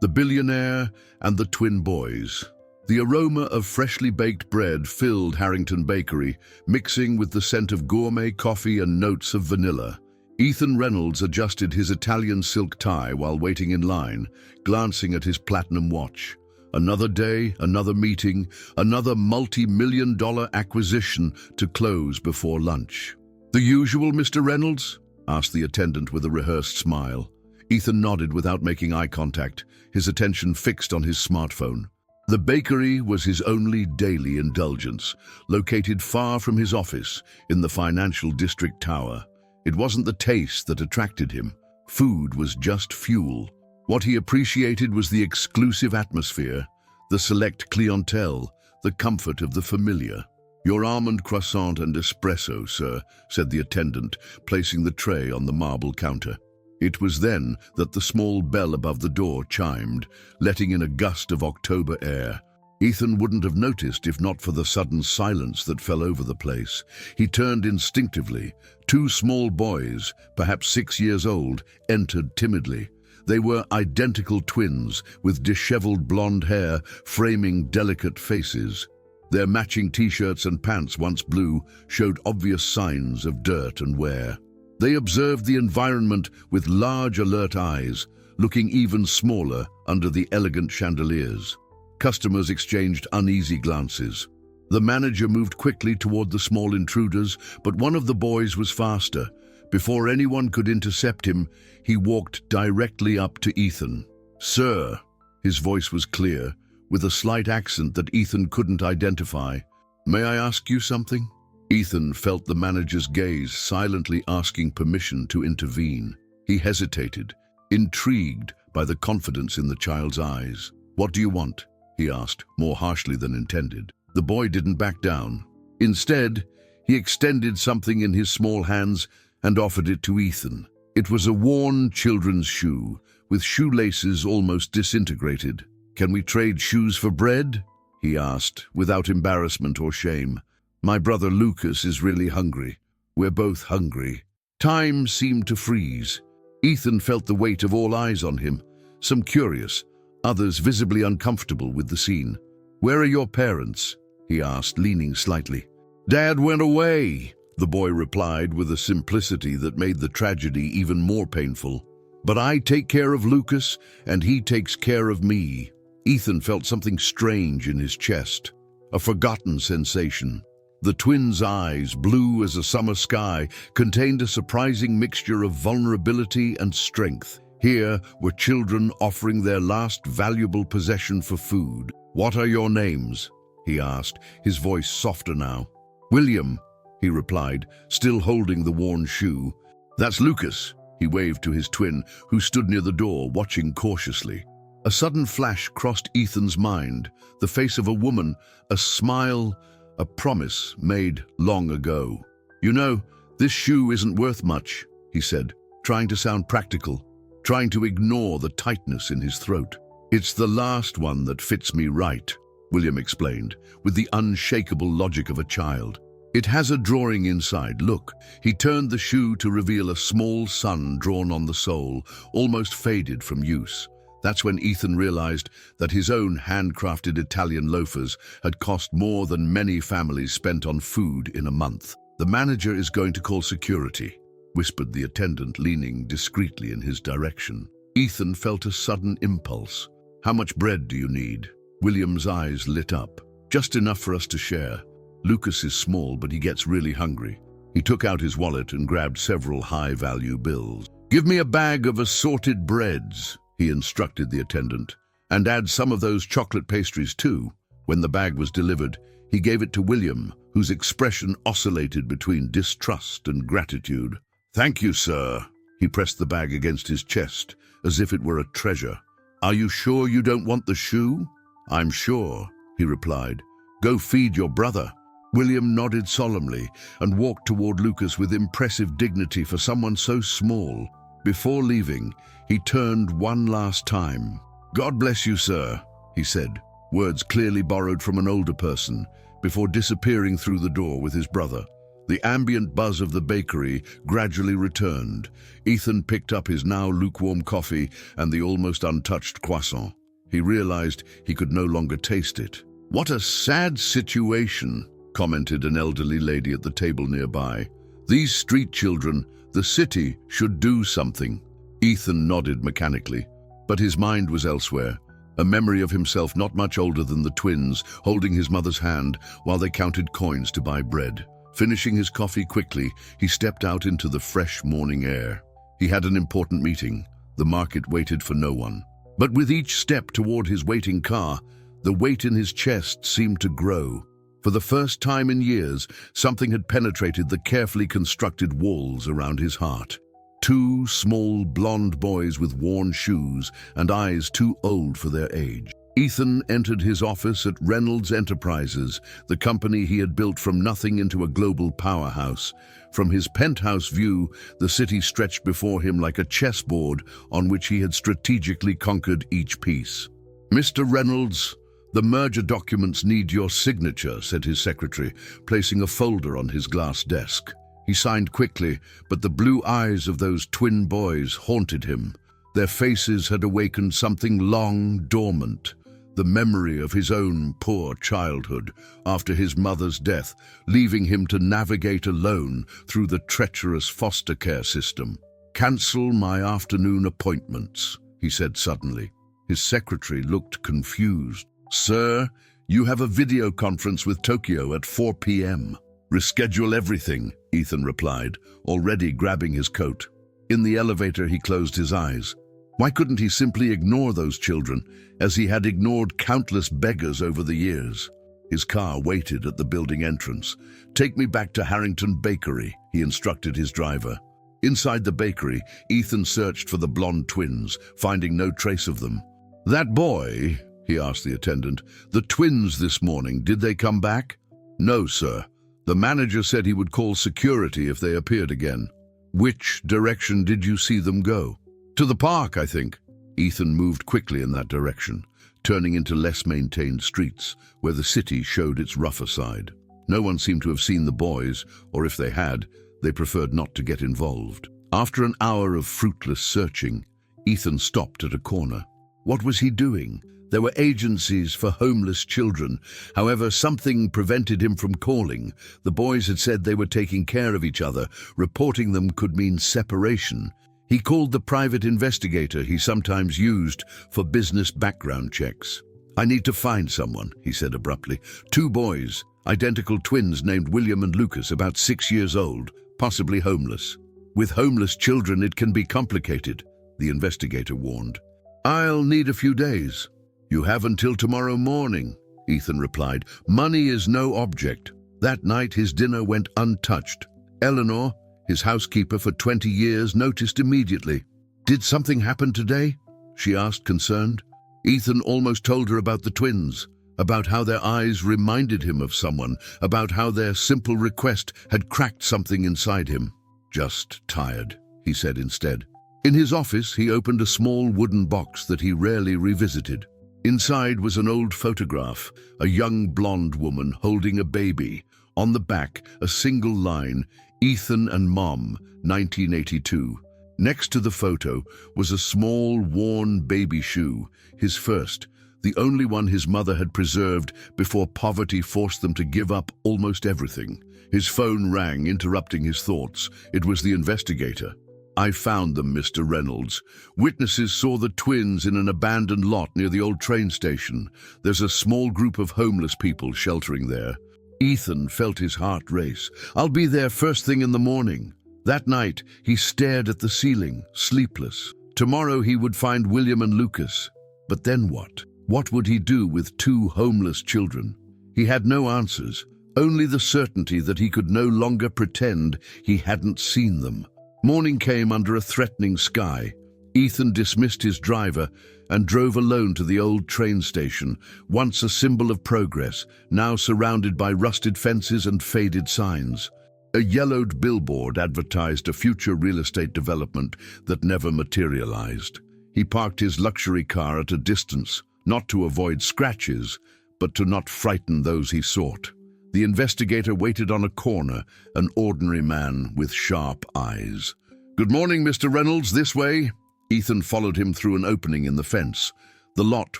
the billionaire and the twin boys. The aroma of freshly baked bread filled Harrington Bakery, mixing with the scent of gourmet coffee and notes of vanilla. Ethan Reynolds adjusted his Italian silk tie while waiting in line, glancing at his platinum watch. Another day, another meeting, another multi-million-dollar acquisition to close before lunch. "The usual, Mr. Reynolds?" asked the attendant with a rehearsed smile. Ethan nodded without making eye contact, his attention fixed on his smartphone. The bakery was his only daily indulgence, located far from his office in the financial district tower. It wasn't the taste that attracted him. Food was just fuel. What he appreciated was the exclusive atmosphere, the select clientele, the comfort of the familiar. "Your almond croissant and espresso, sir," said the attendant, placing the tray on the marble counter. It was then that the small bell above the door chimed, letting in a gust of October air. Ethan wouldn't have noticed if not for the sudden silence that fell over the place. He turned instinctively. Two small boys, perhaps 6 years old, entered timidly. They were identical twins, with disheveled blonde hair framing delicate faces. Their matching t-shirts and pants, once blue, showed obvious signs of dirt and wear. They observed the environment with large, alert eyes, looking even smaller under the elegant chandeliers. Customers exchanged uneasy glances. The manager moved quickly toward the small intruders, but one of the boys was faster. Before anyone could intercept him, he walked directly up to Ethan. "Sir," his voice was clear, with a slight accent that Ethan couldn't identify. "May I ask you something?" Ethan felt the manager's gaze silently asking permission to intervene. He hesitated, intrigued by the confidence in the child's eyes. "What do you want?" he asked, more harshly than intended. The boy didn't back down. Instead, he extended something in his small hands and offered it to Ethan. It was a worn children's shoe, with shoelaces almost disintegrated. "Can we trade shoes for bread?" he asked, without embarrassment or shame. "My brother Lucas is really hungry. We're both hungry." Time seemed to freeze. Ethan felt the weight of all eyes on him, some curious, others visibly uncomfortable with the scene. "Where are your parents?" he asked, leaning slightly. "Dad went away," the boy replied with a simplicity that made the tragedy even more painful. "But I take care of Lucas, and he takes care of me." Ethan felt something strange in his chest, a forgotten sensation. The twins' eyes, blue as a summer sky, contained a surprising mixture of vulnerability and strength. Here were children offering their last valuable possession for food. "What are your names?" he asked, his voice softer now. "William," he replied, still holding the worn shoe. "That's Lucas," he waved to his twin, who stood near the door, watching cautiously. A sudden flash crossed Ethan's mind, the face of a woman, a smile, a promise made long ago. "You know, this shoe isn't worth much," he said, trying to sound practical, trying to ignore the tightness in his throat. "It's the last one that fits me right," William explained, with the unshakable logic of a child. "It has a drawing inside. Look." He turned the shoe to reveal a small sun drawn on the sole, almost faded from use. That's when Ethan realized that his own handcrafted Italian loafers had cost more than many families spent on food in a month. "The manager is going to call security," whispered the attendant, leaning discreetly in his direction. Ethan felt a sudden impulse. "How much bread do you need?" William's eyes lit up. "Just enough for us to share. Lucas is small, but he gets really hungry." He took out his wallet and grabbed several high-value bills. "Give me a bag of assorted breads," he instructed the attendant, "and add some of those chocolate pastries too." When the bag was delivered, he gave it to William, whose expression oscillated between distrust and gratitude. "Thank you, sir." He pressed the bag against his chest, as if it were a treasure. "Are you sure you don't want the shoe?" "I'm sure," he replied. "Go feed your brother." William nodded solemnly and walked toward Lucas with impressive dignity for someone so small. Before leaving, he turned one last time. "God bless you, sir," he said, words clearly borrowed from an older person, before disappearing through the door with his brother. The ambient buzz of the bakery gradually returned. Ethan picked up his now lukewarm coffee and the almost untouched croissant. He realized he could no longer taste it. "What a sad situation," commented an elderly lady at the table nearby. "These street children, the city should do something." Ethan nodded mechanically, but his mind was elsewhere. A memory of himself not much older than the twins, holding his mother's hand while they counted coins to buy bread. Finishing his coffee quickly, he stepped out into the fresh morning air. He had an important meeting. The market waited for no one. But with each step toward his waiting car, the weight in his chest seemed to grow. For the first time in years, something had penetrated the carefully constructed walls around his heart. Two small blonde boys with worn shoes and eyes too old for their age. Ethan entered his office at Reynolds Enterprises, the company he had built from nothing into a global powerhouse. From his penthouse view, the city stretched before him like a chessboard on which he had strategically conquered each piece. "Mr. Reynolds, the merger documents need your signature," said his secretary, placing a folder on his glass desk. He signed quickly, but the blue eyes of those twin boys haunted him. Their faces had awakened something long dormant, the memory of his own poor childhood after his mother's death, leaving him to navigate alone through the treacherous foster care system. "Cancel my afternoon appointments," he said suddenly. His secretary looked confused. "Sir, you have a video conference with Tokyo at 4 p.m. "Reschedule everything," Ethan replied, already grabbing his coat. In the elevator, he closed his eyes. Why couldn't he simply ignore those children, as he had ignored countless beggars over the years? His car waited at the building entrance. "Take me back to Harrington Bakery," he instructed his driver. Inside the bakery, Ethan searched for the blonde twins, finding no trace of them. "That boy," he asked the attendant, "the twins this morning, did they come back?" "No, sir. The manager said he would call security if they appeared again." "Which direction did you see them go?" "To the park, I think." Ethan moved quickly in that direction, turning into less maintained streets, where the city showed its rougher side. No one seemed to have seen the boys, or if they had, they preferred not to get involved. After an hour of fruitless searching, Ethan stopped at a corner. What was he doing? There were agencies for homeless children. However, something prevented him from calling. The boys had said they were taking care of each other. Reporting them could mean separation. He called the private investigator he sometimes used for business background checks. "I need to find someone," he said abruptly. "Two boys, identical twins named William and Lucas, about 6 years old, possibly homeless." "With homeless children, it can be complicated," the investigator warned. "I'll need a few days." "You have until tomorrow morning," Ethan replied. "Money is no object." That night his dinner went untouched. Eleanor, his housekeeper for 20 years, noticed immediately. "Did something happen today?" she asked, concerned. Ethan almost told her about the twins, about how their eyes reminded him of someone, about how their simple request had cracked something inside him. "Just tired," he said instead. In his office, he opened a small wooden box that he rarely revisited. Inside was an old photograph, a young blonde woman holding a baby. On the back, a single line, "Ethan and Mom, 1982. Next to the photo was a small, worn baby shoe, his first, the only one his mother had preserved before poverty forced them to give up almost everything. His phone rang, interrupting his thoughts. It was the investigator. "I found them, Mr. Reynolds. Witnesses saw the twins in an abandoned lot near the old train station. There's a small group of homeless people sheltering there." Ethan felt his heart race. "I'll be there first thing in the morning." That night, he stared at the ceiling, sleepless. Tomorrow he would find William and Lucas. But then what? What would he do with two homeless children? He had no answers, only the certainty that he could no longer pretend he hadn't seen them. Morning came under a threatening sky. Ethan dismissed his driver and drove alone to the old train station, once a symbol of progress, now surrounded by rusted fences and faded signs. A yellowed billboard advertised a future real estate development that never materialized. He parked his luxury car at a distance, not to avoid scratches, but to not frighten those he sought. The investigator waited on a corner, an ordinary man with sharp eyes. "Good morning, Mr. Reynolds, this way." Ethan followed him through an opening in the fence. The lot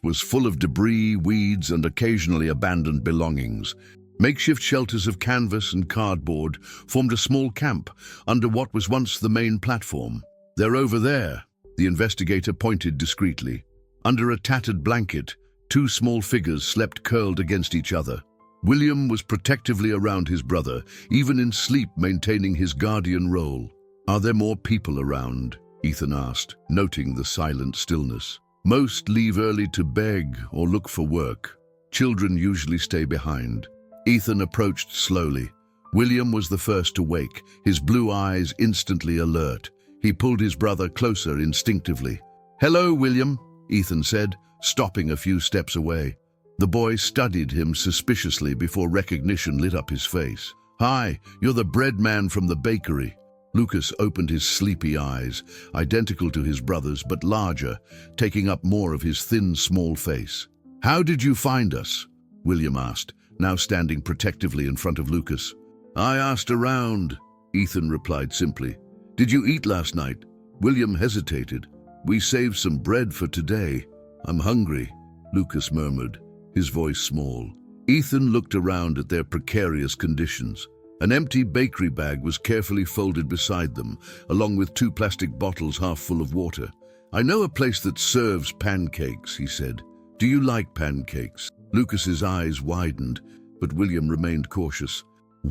was full of debris, weeds, and occasionally abandoned belongings. Makeshift shelters of canvas and cardboard formed a small camp under what was once the main platform. "They're over there," the investigator pointed discreetly. Under a tattered blanket, two small figures slept curled against each other. William was protectively around his brother, even in sleep maintaining his guardian role. "Are there more people around?" Ethan asked, noting the silent stillness. "Most leave early to beg or look for work. Children usually stay behind." Ethan approached slowly. William was the first to wake, his blue eyes instantly alert. He pulled his brother closer instinctively. "Hello, William," Ethan said, stopping a few steps away. The boy studied him suspiciously before recognition lit up his face. "Hi, you're the bread man from the bakery." Lucas opened his sleepy eyes, identical to his brother's but larger, taking up more of his thin, small face. "How did you find us?" William asked, now standing protectively in front of Lucas. "I asked around," Ethan replied simply. "Did you eat last night?" William hesitated. "We saved some bread for today. I'm hungry," Lucas murmured, his voice small. Ethan looked around at their precarious conditions. An empty bakery bag was carefully folded beside them, along with 2 plastic bottles half full of water. "I know a place that serves pancakes," he said. "Do you like pancakes?" Lucas's eyes widened, but William remained cautious.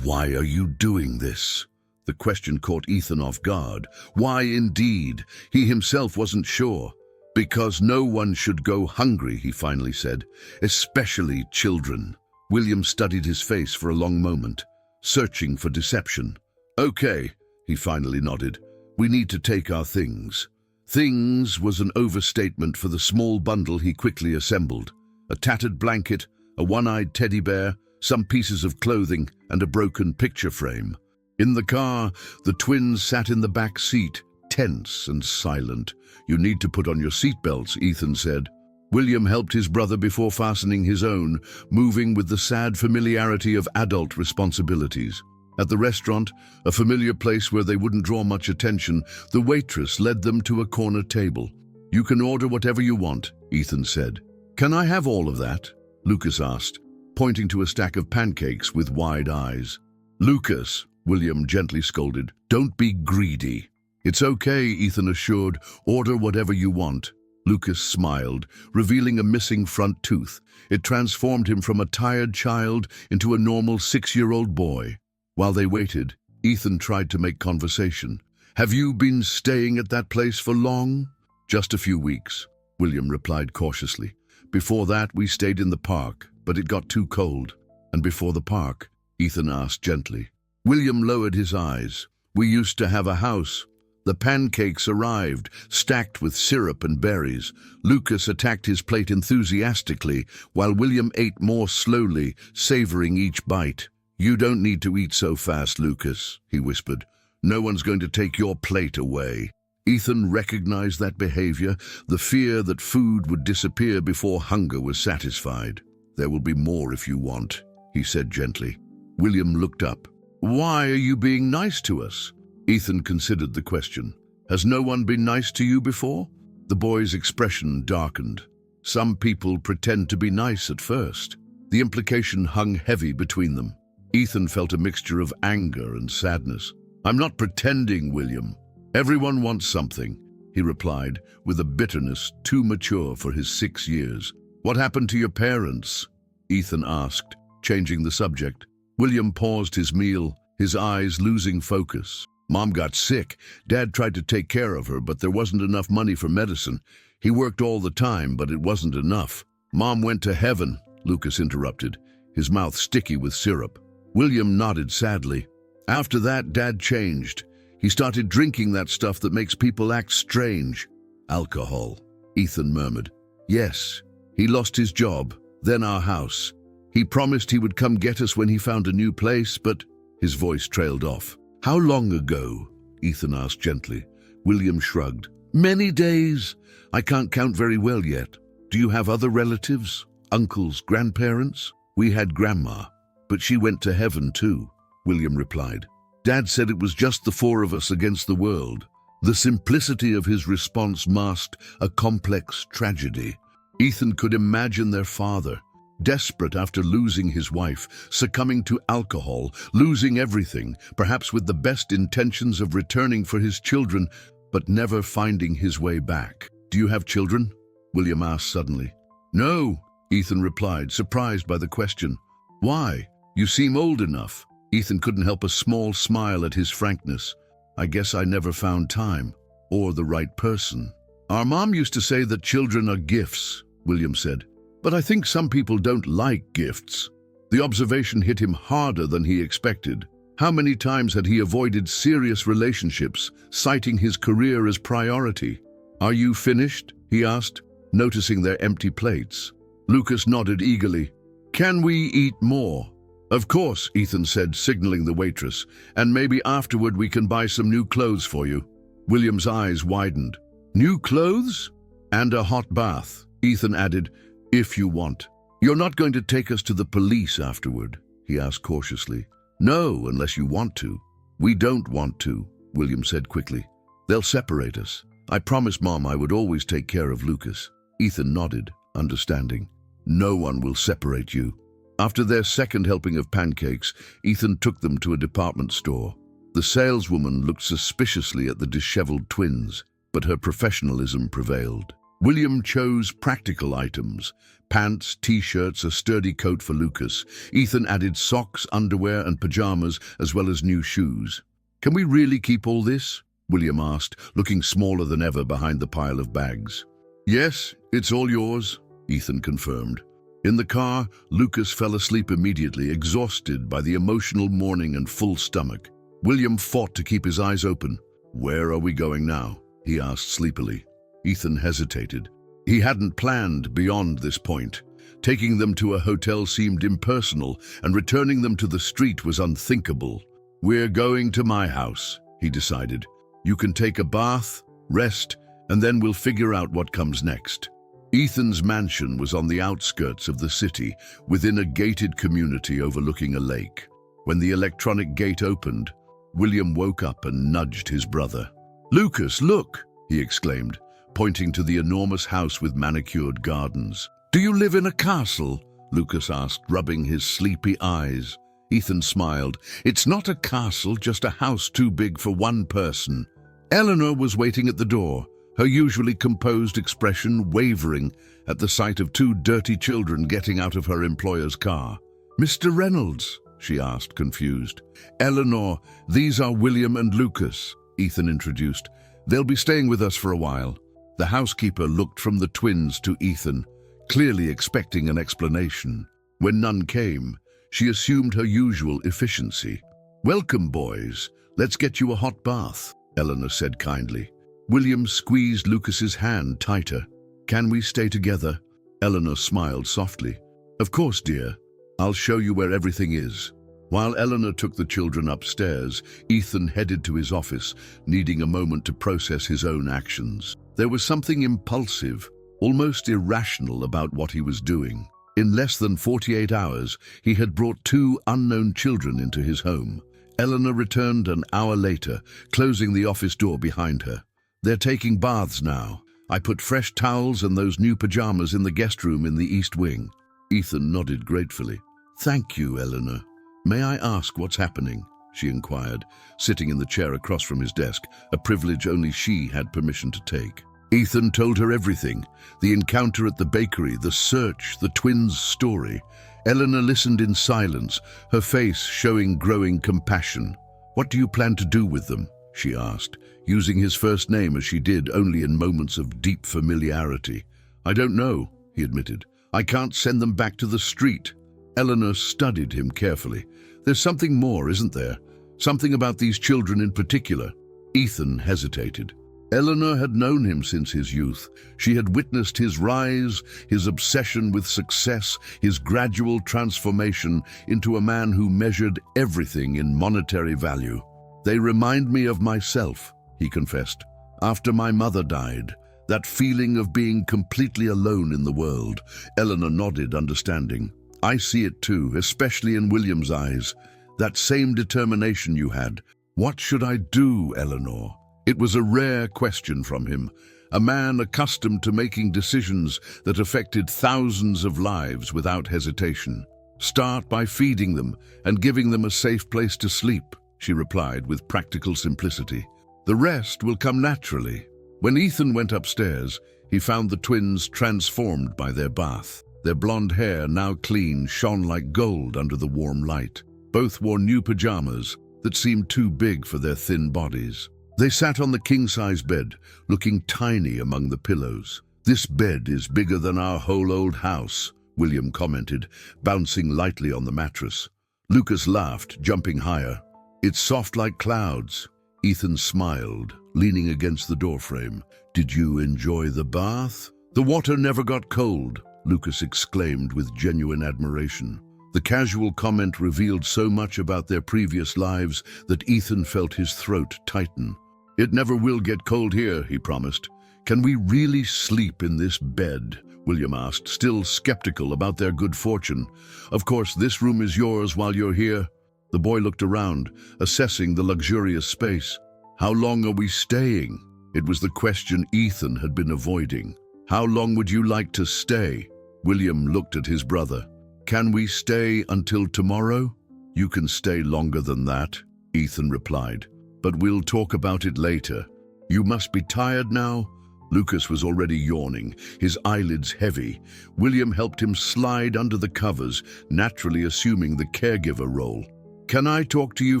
"Why are you doing this?" The question caught Ethan off guard. Why indeed? He himself wasn't sure. "Because no one should go hungry," he finally said, "especially children." William studied his face for a long moment, searching for deception. "Okay," he finally nodded. "We need to take our things." Things was an overstatement for the small bundle he quickly assembled. A tattered blanket, a one-eyed teddy bear, some pieces of clothing, and a broken picture frame. In the car, the twins sat in the back seat, tense and silent. "You need to put on your seatbelts," Ethan said. William helped his brother before fastening his own, moving with the sad familiarity of adult responsibilities. At the restaurant, a familiar place where they wouldn't draw much attention, the waitress led them to a corner table. "You can order whatever you want," Ethan said. "Can I have all of that?" Lucas asked, pointing to a stack of pancakes with wide eyes. "Lucas," William gently scolded, "don't be greedy." "It's okay," Ethan assured. "Order whatever you want." Lucas smiled, revealing a missing front tooth. It transformed him from a tired child into a normal 6-year-old boy. While they waited, Ethan tried to make conversation. "Have you been staying at that place for long?" "Just a few weeks," William replied cautiously. "Before that, we stayed in the park, but it got too cold." "And before the park?" Ethan asked gently. William lowered his eyes. "We used to have a house." The pancakes arrived, stacked with syrup and berries. Lucas attacked his plate enthusiastically, while William ate more slowly, savoring each bite. "You don't need to eat so fast, Lucas," he whispered. "No one's going to take your plate away." Ethan recognized that behavior, the fear that food would disappear before hunger was satisfied. "There will be more if you want," he said gently. William looked up. "Why are you being nice to us?" Ethan considered the question. "Has no one been nice to you before?" The boy's expression darkened. "Some people pretend to be nice at first." The implication hung heavy between them. Ethan felt a mixture of anger and sadness. "I'm not pretending, William. Everyone wants something," he replied, with a bitterness too mature for his 6 years. "What happened to your parents?" Ethan asked, changing the subject. William paused his meal, his eyes losing focus. "Mom got sick. Dad tried to take care of her, but there wasn't enough money for medicine. He worked all the time, but it wasn't enough. Mom went to heaven," Lucas interrupted, his mouth sticky with syrup. William nodded sadly. "After that, Dad changed. He started drinking that stuff that makes people act strange." "Alcohol," Ethan murmured. "Yes. He lost his job, then our house. He promised he would come get us when he found a new place, but..." His voice trailed off. "How long ago?" Ethan asked gently. William shrugged. "Many days. I can't count very well yet. Do you have other relatives? Uncles, grandparents?" "We had Grandma, But she went to heaven too, William replied. Dad said it was just the four of us against the world. The simplicity of his response masked a complex tragedy. Ethan could imagine their father, desperate after losing his wife, succumbing to alcohol, losing everything, perhaps with the best intentions of returning for his children, but never finding his way back. "Do you have children?" William asked suddenly. "No," Ethan replied, surprised by the question. "Why? You seem old enough." Ethan couldn't help a small smile at his frankness. "I guess I never found time, or the right person." "Our mom used to say that children are gifts," William said. "But I think some people don't like gifts." The observation hit him harder than he expected. How many times had he avoided serious relationships, citing his career as priority? "Are you finished?" he asked, noticing their empty plates. Lucas nodded eagerly. "Can we eat more?" "Of course," Ethan said, signaling the waitress, "and maybe afterward we can buy some new clothes for you." William's eyes widened. "New clothes?" "And a hot bath," Ethan added, "if you want." "You're not going to take us to the police afterward?" he asked cautiously. "No, unless you want to." "We don't want to," William said quickly. "They'll separate us. I promised Mom I would always take care of Lucas." Ethan nodded, understanding. "No one will separate you." After their second helping of pancakes, Ethan took them to a department store. The saleswoman looked suspiciously at the disheveled twins, but her professionalism prevailed. William chose practical items: pants, t-shirts, a sturdy coat for Lucas. Ethan added socks, underwear, and pajamas, as well as new shoes. "Can we really keep all this?" William asked, looking smaller than ever behind the pile of bags. "Yes, it's all yours," Ethan confirmed. In the car, Lucas fell asleep immediately, exhausted by the emotional morning and full stomach. William fought to keep his eyes open. "Where are we going now?" he asked sleepily. Ethan hesitated. He hadn't planned beyond this point. Taking them to a hotel seemed impersonal, and returning them to the street was unthinkable. "We're going to my house," he decided. "You can take a bath, rest, and then we'll figure out what comes next." Ethan's mansion was on the outskirts of the city, within a gated community overlooking a lake. When the electronic gate opened, William woke up and nudged his brother. "Lucas, look!" he exclaimed, pointing to the enormous house with manicured gardens. "Do you live in a castle?" Lucas asked, rubbing his sleepy eyes. Ethan smiled. "It's not a castle, just a house too big for one person." Eleanor was waiting at the door, her usually composed expression wavering at the sight of two dirty children getting out of her employer's car. "Mr. Reynolds?" she asked, confused. "Eleanor, these are William and Lucas," Ethan introduced. "They'll be staying with us for a while." The housekeeper looked from the twins to Ethan, clearly expecting an explanation. When none came, she assumed her usual efficiency. "Welcome, boys. Let's get you a hot bath," Eleanor said kindly. William squeezed Lucas's hand tighter. "Can we stay together?" Eleanor smiled softly. "Of course, dear. I'll show you where everything is." While Eleanor took the children upstairs, Ethan headed to his office, needing a moment to process his own actions. There was something impulsive, almost irrational about what he was doing. In less than 48 hours, he had brought two unknown children into his home. Eleanor returned an hour later, closing the office door behind her. "They're taking baths now. I put fresh towels and those new pajamas in the guest room in the East Wing." Ethan nodded gratefully. "Thank you, Eleanor. May I ask what's happening?" she inquired, sitting in the chair across from his desk, a privilege only she had permission to take. Ethan told her everything: the encounter at the bakery, the search, the twins' story. Eleanor listened in silence, her face showing growing compassion. "What do you plan to do with them?" she asked, using his first name as she did only in moments of deep familiarity. "I don't know," he admitted. "I can't send them back to the street." Eleanor studied him carefully. "There's something more, isn't there? Something about these children in particular." Ethan hesitated. Eleanor had known him since his youth. She had witnessed his rise, his obsession with success, his gradual transformation into a man who measured everything in monetary value. "They remind me of myself," he confessed. "After my mother died, that feeling of being completely alone in the world." Eleanor nodded, understanding. I see it too, especially in William's eyes. That same determination you had. What should I do, Eleanor? It was a rare question from him, a man accustomed to making decisions that affected thousands of lives without hesitation. Start by feeding them and giving them a safe place to sleep, she replied with practical simplicity. The rest will come naturally. When Ethan went upstairs, he found the twins transformed by their bath. Their blonde hair, now clean, shone like gold under the warm light. Both wore new pajamas that seemed too big for their thin bodies. They sat on the king-size bed, looking tiny among the pillows. "This bed is bigger than our whole old house," William commented, bouncing lightly on the mattress. Lucas laughed, jumping higher. "It's soft like clouds." Ethan smiled, leaning against the doorframe. "Did you enjoy the bath?" "The water never got cold," Lucas exclaimed with genuine admiration. The casual comment revealed so much about their previous lives that Ethan felt his throat tighten. "It never will get cold here," he promised. "Can we really sleep in this bed?" William asked, still skeptical about their good fortune. "Of course, this room is yours while you're here." The boy looked around, assessing the luxurious space. "How long are we staying?" It was the question Ethan had been avoiding. "How long would you like to stay?" William looked at his brother. "Can we stay until tomorrow?" "You can stay longer than that," Ethan replied. "But we'll talk about it later. You must be tired now." Lucas was already yawning, his eyelids heavy. William helped him slide under the covers, naturally assuming the caregiver role. "Can I talk to you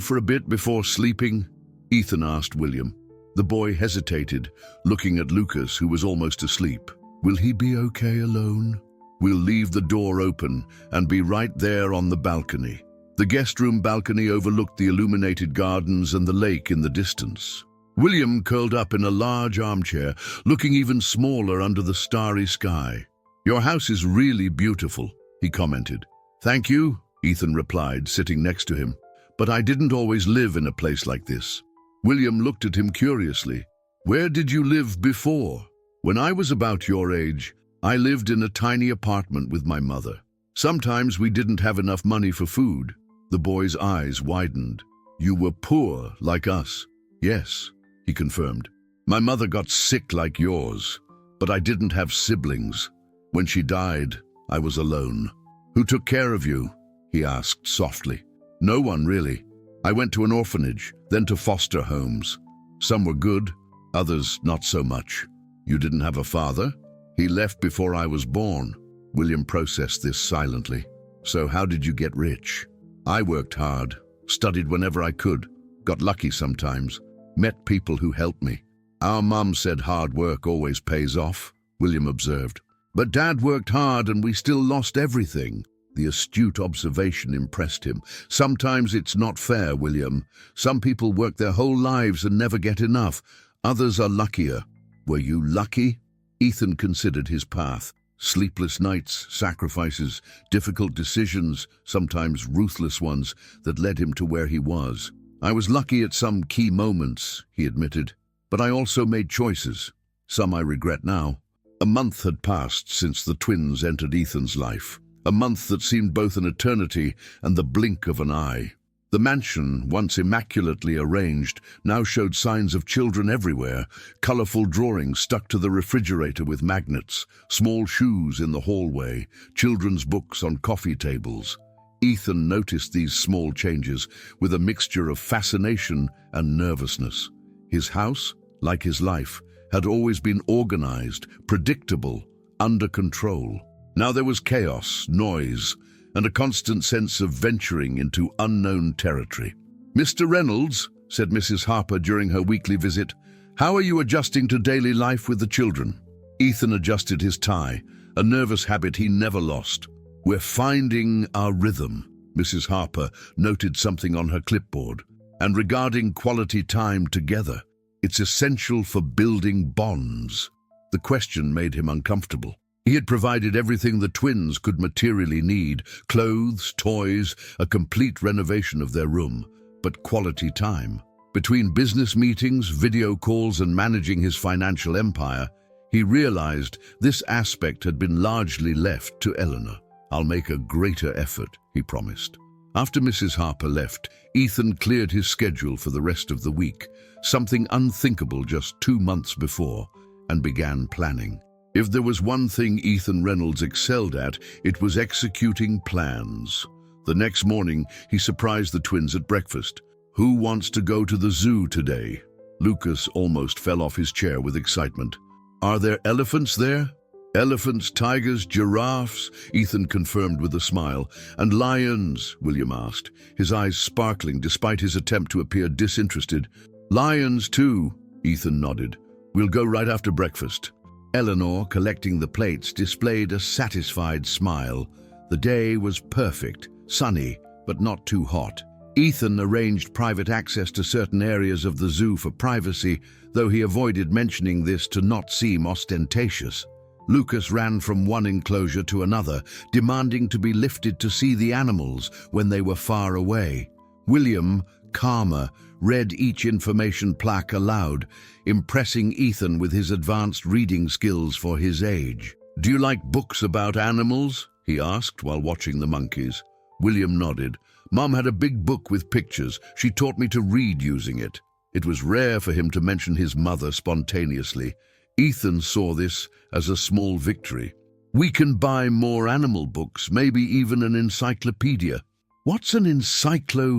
for a bit before sleeping?" Ethan asked William. The boy hesitated, looking at Lucas, who was almost asleep. "Will he be okay alone?" "We'll leave the door open and be right there on the balcony." The guest room balcony overlooked the illuminated gardens and the lake in the distance. William curled up in a large armchair, looking even smaller under the starry sky. "Your house is really beautiful," he commented. "Thank you," Ethan replied, sitting next to him. "But I didn't always live in a place like this." William looked at him curiously. "Where did you live before?" "When I was about your age, I lived in a tiny apartment with my mother. Sometimes we didn't have enough money for food." The boy's eyes widened. "You were poor, like us." "Yes," he confirmed. "My mother got sick like yours, but I didn't have siblings. When she died, I was alone." "Who took care of you?" he asked softly. "No one, really. I went to an orphanage, then to foster homes. Some were good, others not so much." "You didn't have a father?" "He left before I was born." William processed this silently. "So how did you get rich?" "I worked hard, studied whenever I could, got lucky sometimes, met people who helped me." "Our mum said hard work always pays off," William observed. "But Dad worked hard and we still lost everything." The astute observation impressed him. "Sometimes it's not fair, William. Some people work their whole lives and never get enough. Others are luckier." "Were you lucky?" Ethan considered his path. Sleepless nights, sacrifices, difficult decisions, sometimes ruthless ones, that led him to where he was. "I was lucky at some key moments," he admitted, "but I also made choices. Some I regret now." A month had passed since the twins entered Ethan's life. A month that seemed both an eternity and the blink of an eye. The mansion, once immaculately arranged, now showed signs of children everywhere. Colorful drawings stuck to the refrigerator with magnets, small shoes in the hallway, children's books on coffee tables. Ethan noticed these small changes with a mixture of fascination and nervousness. His house, like his life, had always been organized, predictable, under control. Now there was chaos, noise, and a constant sense of venturing into unknown territory. "Mr. Reynolds," said Mrs. Harper during her weekly visit, "how are you adjusting to daily life with the children?" Ethan adjusted his tie, a nervous habit he never lost. "We're finding our rhythm." Mrs. Harper noted something on her clipboard. "And regarding quality time together, it's essential for building bonds." The question made him uncomfortable. He had provided everything the twins could materially need: clothes, toys, a complete renovation of their room. But quality time. Between business meetings, video calls, and managing his financial empire, he realized this aspect had been largely left to Eleanor. I'll make a greater effort, he promised. After Mrs. Harper left, Ethan cleared his schedule for the rest of the week, something unthinkable just 2 months before, and began planning. If there was one thing Ethan Reynolds excelled at, it was executing plans. The next morning, he surprised the twins at breakfast. "Who wants to go to the zoo today?" Lucas almost fell off his chair with excitement. "Are there elephants there?" "Elephants, tigers, giraffes," Ethan confirmed with a smile. "And lions?" William asked, his eyes sparkling despite his attempt to appear disinterested. "Lions too," Ethan nodded. "We'll go right after breakfast." Eleanor, collecting the plates, displayed a satisfied smile. The day was perfect, sunny, but not too hot. Ethan arranged private access to certain areas of the zoo for privacy, though he avoided mentioning this to not seem ostentatious. Lucas ran from one enclosure to another, demanding to be lifted to see the animals when they were far away. William, calmer, read each information plaque aloud, impressing Ethan with his advanced reading skills for his age. "Do you like books about animals?" he asked while watching the monkeys. William nodded. "Mom had a big book with pictures. She taught me to read using it." It was rare for him to mention his mother spontaneously. Ethan saw this as a small victory. "We can buy more animal books, maybe even an encyclopedia." "What's an encyclop..."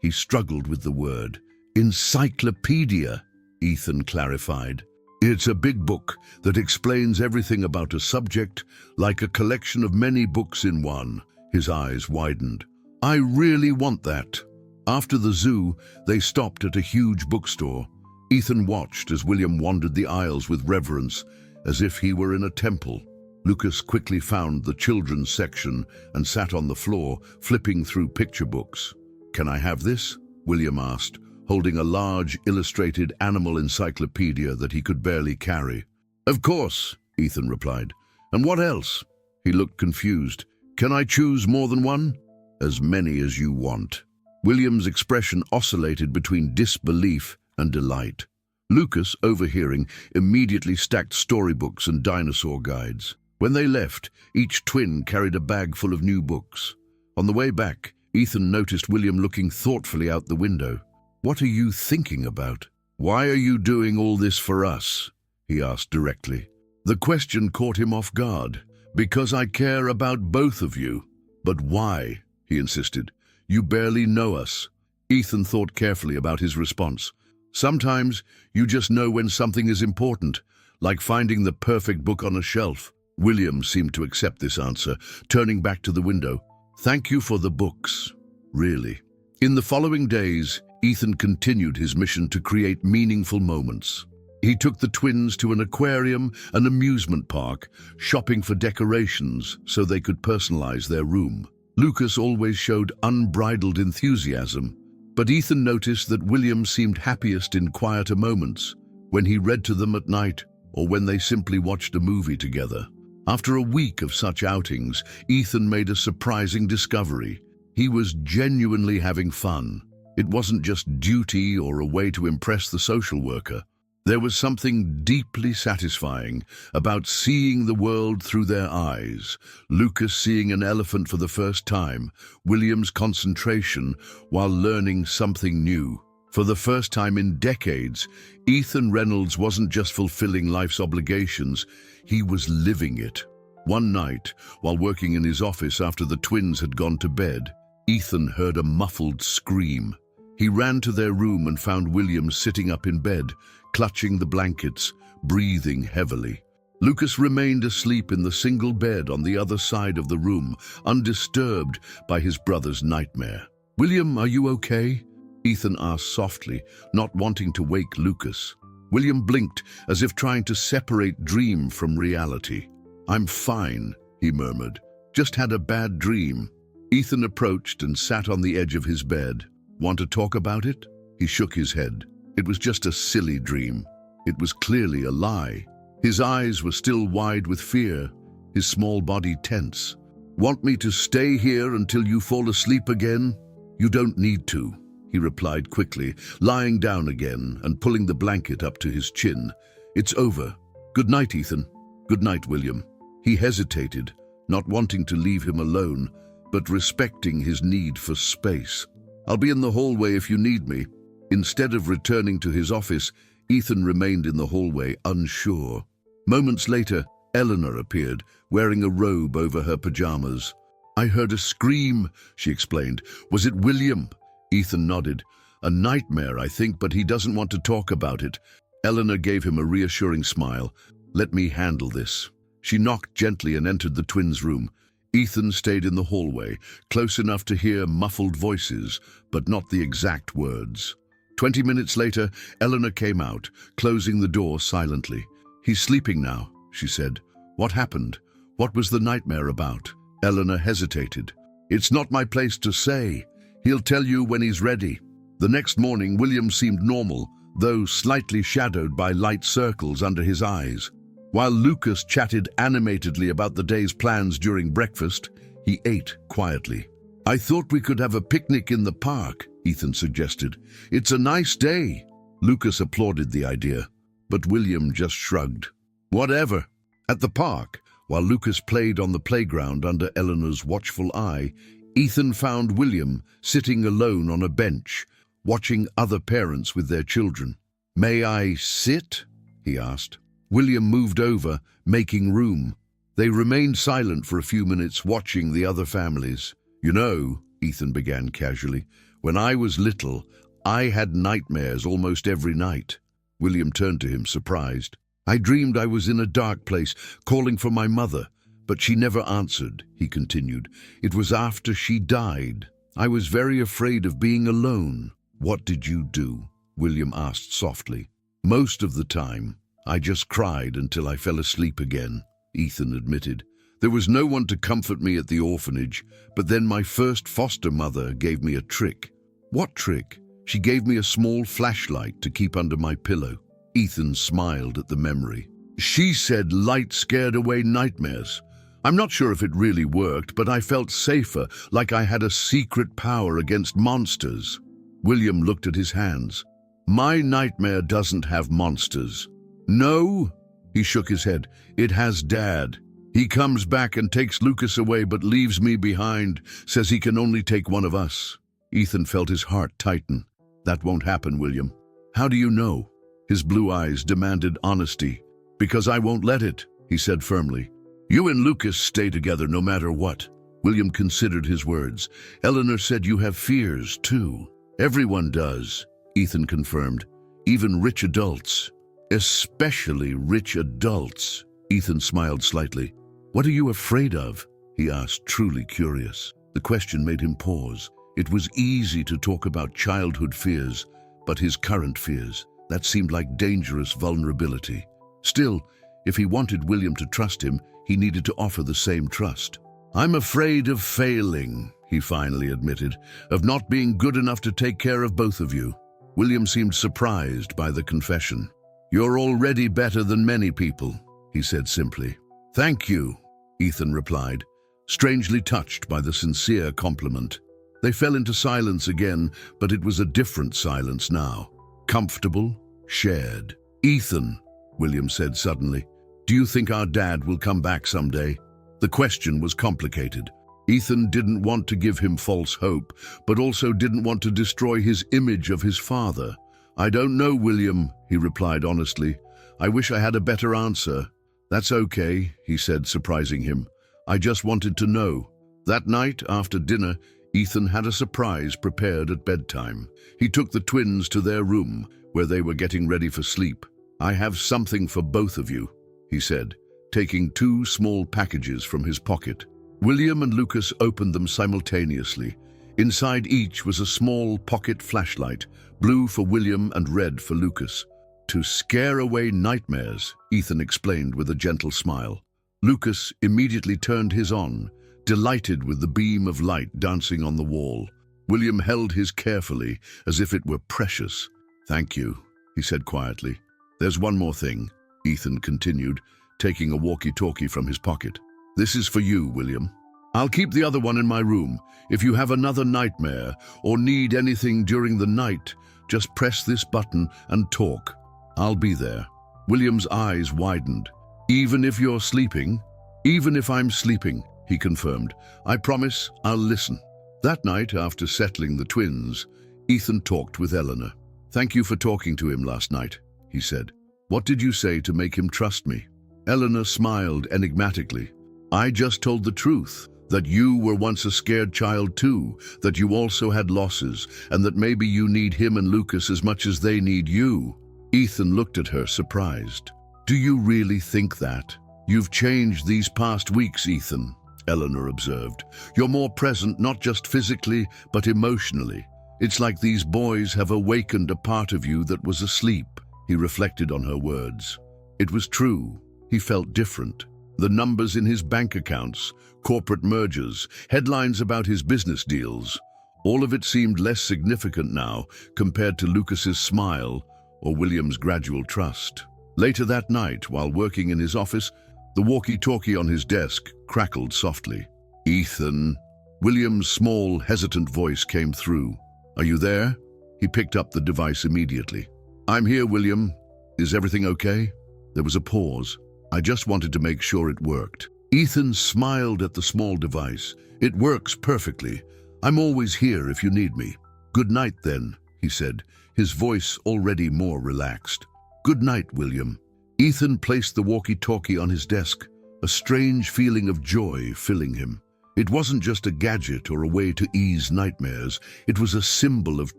He struggled with the word. "Encyclopedia," Ethan clarified. "It's a big book that explains everything about a subject, like a collection of many books in one." His eyes widened. "I really want that." After the zoo, they stopped at a huge bookstore. Ethan watched as William wandered the aisles with reverence, as if he were in a temple. Lucas quickly found the children's section and sat on the floor, flipping through picture books. "Can I have this?" William asked, holding a large illustrated animal encyclopedia that he could barely carry. "Of course," Ethan replied. "And what else?" He looked confused. "Can I choose more than one?" "As many as you want." William's expression oscillated between disbelief and delight. Lucas, overhearing, immediately stacked storybooks and dinosaur guides. When they left, each twin carried a bag full of new books. On the way back, Ethan noticed William looking thoughtfully out the window. "What are you thinking about?" "Why are you doing all this for us?" he asked directly. The question caught him off guard. "Because I care about both of you." "But why?" he insisted. "You barely know us." Ethan thought carefully about his response. "Sometimes you just know when something is important, like finding the perfect book on a shelf." William seemed to accept this answer, turning back to the window. "Thank you for the books." "Really?" In the following days, Ethan continued his mission to create meaningful moments. He took the twins to an aquarium, an amusement park, shopping for decorations so they could personalize their room. Lucas always showed unbridled enthusiasm, but Ethan noticed that William seemed happiest in quieter moments, when he read to them at night or when they simply watched a movie together. After a week of such outings, Ethan made a surprising discovery. He was genuinely having fun. It wasn't just duty or a way to impress the social worker. There was something deeply satisfying about seeing the world through their eyes. Lucas seeing an elephant for the first time, William's concentration while learning something new. For the first time in decades, Ethan Reynolds wasn't just fulfilling life's obligations, he was living it. One night, while working in his office after the twins had gone to bed, Ethan heard a muffled scream. He ran to their room and found William sitting up in bed, clutching the blankets, breathing heavily. Lucas remained asleep in the single bed on the other side of the room, undisturbed by his brother's nightmare. "William, are you okay?" Ethan asked softly, not wanting to wake Lucas. William blinked, as if trying to separate dream from reality. "I'm fine," he murmured. "Just had a bad dream." Ethan approached and sat on the edge of his bed. "Want to talk about it?" He shook his head. It was just a silly dream. It was clearly a lie. His eyes were still wide with fear, his small body tense. "Want me to stay here until you fall asleep again?" "You don't need to," he replied quickly, lying down again and pulling the blanket up to his chin. "It's over. Good night, Ethan." "Good night, William." He hesitated, not wanting to leave him alone, but respecting his need for space. "I'll be in the hallway if you need me." Instead of returning to his office, Ethan remained in the hallway, unsure. Moments later, Eleanor appeared, wearing a robe over her pajamas. "I heard a scream," she explained. "Was it William?" Ethan nodded. "A nightmare, I think, but he doesn't want to talk about it." Eleanor gave him a reassuring smile. "Let me handle this." She knocked gently and entered the twins' room. Ethan stayed in the hallway, close enough to hear muffled voices, but not the exact words. 20 minutes later, Eleanor came out, closing the door silently. "He's sleeping now," she said. "What happened? What was the nightmare about?" Eleanor hesitated. "It's not my place to say. He'll tell you when he's ready." The next morning, William seemed normal, though slightly shadowed by light circles under his eyes. While Lucas chatted animatedly about the day's plans during breakfast, he ate quietly. "I thought we could have a picnic in the park," Ethan suggested. "It's a nice day." Lucas applauded the idea, but William just shrugged. "Whatever." At the park, while Lucas played on the playground under Eleanor's watchful eye, Ethan found William sitting alone on a bench, watching other parents with their children. "May I sit?" he asked. William moved over, making room. They remained silent for a few minutes, watching the other families. "You know," Ethan began casually, "when I was little, I had nightmares almost every night." William turned to him, surprised. "I dreamed I was in a dark place, calling for my mother, but she never answered," he continued. "It was after she died. I was very afraid of being alone." "What did you do?" William asked softly. "Most of the time, I just cried until I fell asleep again," Ethan admitted. "There was no one to comfort me at the orphanage, but then my first foster mother gave me a trick." "What trick?" "She gave me a small flashlight to keep under my pillow." Ethan smiled at the memory. "She said light scared away nightmares. I'm not sure if it really worked, but I felt safer, like I had a secret power against monsters." William looked at his hands. "My nightmare doesn't have monsters." "No?" He shook his head. "It has Dad. He comes back and takes Lucas away but leaves me behind, says he can only take one of us." Ethan felt his heart tighten. "That won't happen, William." "How do you know?" His blue eyes demanded honesty. "Because I won't let it," he said firmly. "You and Lucas stay together no matter what." William considered his words. "Eleanor said you have fears, too." "Everyone does," Ethan confirmed. "Even rich adults." "Especially rich adults." Ethan smiled slightly. "What are you afraid of?" he asked, truly curious. The question made him pause. It was easy to talk about childhood fears, but his current fears, that seemed like dangerous vulnerability. Still, if he wanted William to trust him, he needed to offer the same trust. "I'm afraid of failing," he finally admitted, "of not being good enough to take care of both of you." William seemed surprised by the confession. "You're already better than many people," he said simply. "Thank you," Ethan replied, strangely touched by the sincere compliment. They fell into silence again, but it was a different silence now. Comfortable, shared. "Ethan," William said suddenly, "do you think our dad will come back someday?" The question was complicated. Ethan didn't want to give him false hope, but also didn't want to destroy his image of his father. "I don't know, William," he replied honestly. "I wish I had a better answer." "That's okay," he said, surprising him. "I just wanted to know." That night, after dinner, Ethan had a surprise prepared at bedtime. He took the twins to their room, where they were getting ready for sleep. "I have something for both of you," he said, taking 2 small packages from his pocket. William and Lucas opened them simultaneously. Inside each was a small pocket flashlight, blue for William and red for Lucas. "To scare away nightmares," Ethan explained with a gentle smile. Lucas immediately turned his on, delighted with the beam of light dancing on the wall. William held his carefully, as if it were precious. "Thank you," he said quietly. "There's one more thing," Ethan continued, taking a walkie-talkie from his pocket. "This is for you, William. I'll keep the other one in my room. If you have another nightmare or need anything during the night, just press this button and talk. I'll be there." William's eyes widened. "Even if you're sleeping?" "Even if I'm sleeping," he confirmed. "I promise I'll listen." That night, after settling the twins, Ethan talked with Eleanor. "Thank you for talking to him last night," he said. "What did you say to make him trust me?" Eleanor smiled enigmatically. "I just told the truth, that you were once a scared child too, that you also had losses, and that maybe you need him and Lucas as much as they need you." Ethan looked at her, surprised. "Do you really think that?" "You've changed these past weeks, Ethan," Eleanor observed. "You're more present, not just physically, but emotionally. It's like these boys have awakened a part of you that was asleep." He reflected on her words. It was true. He felt different. The numbers in his bank accounts, corporate mergers, headlines about his business deals, all of it seemed less significant now compared to Lucas's smile or William's gradual trust. Later that night, while working in his office, the walkie-talkie on his desk crackled softly. "Ethan." William's small, hesitant voice came through. "Are you there?" He picked up the device immediately. "I'm here, William. Is everything okay?" There was a pause. "I just wanted to make sure it worked." Ethan smiled at the small device. "It works perfectly. I'm always here if you need me." "Good night, then," he said, his voice already more relaxed. "Good night, William." Ethan placed the walkie-talkie on his desk, a strange feeling of joy filling him. It wasn't just a gadget or a way to ease nightmares. It was a symbol of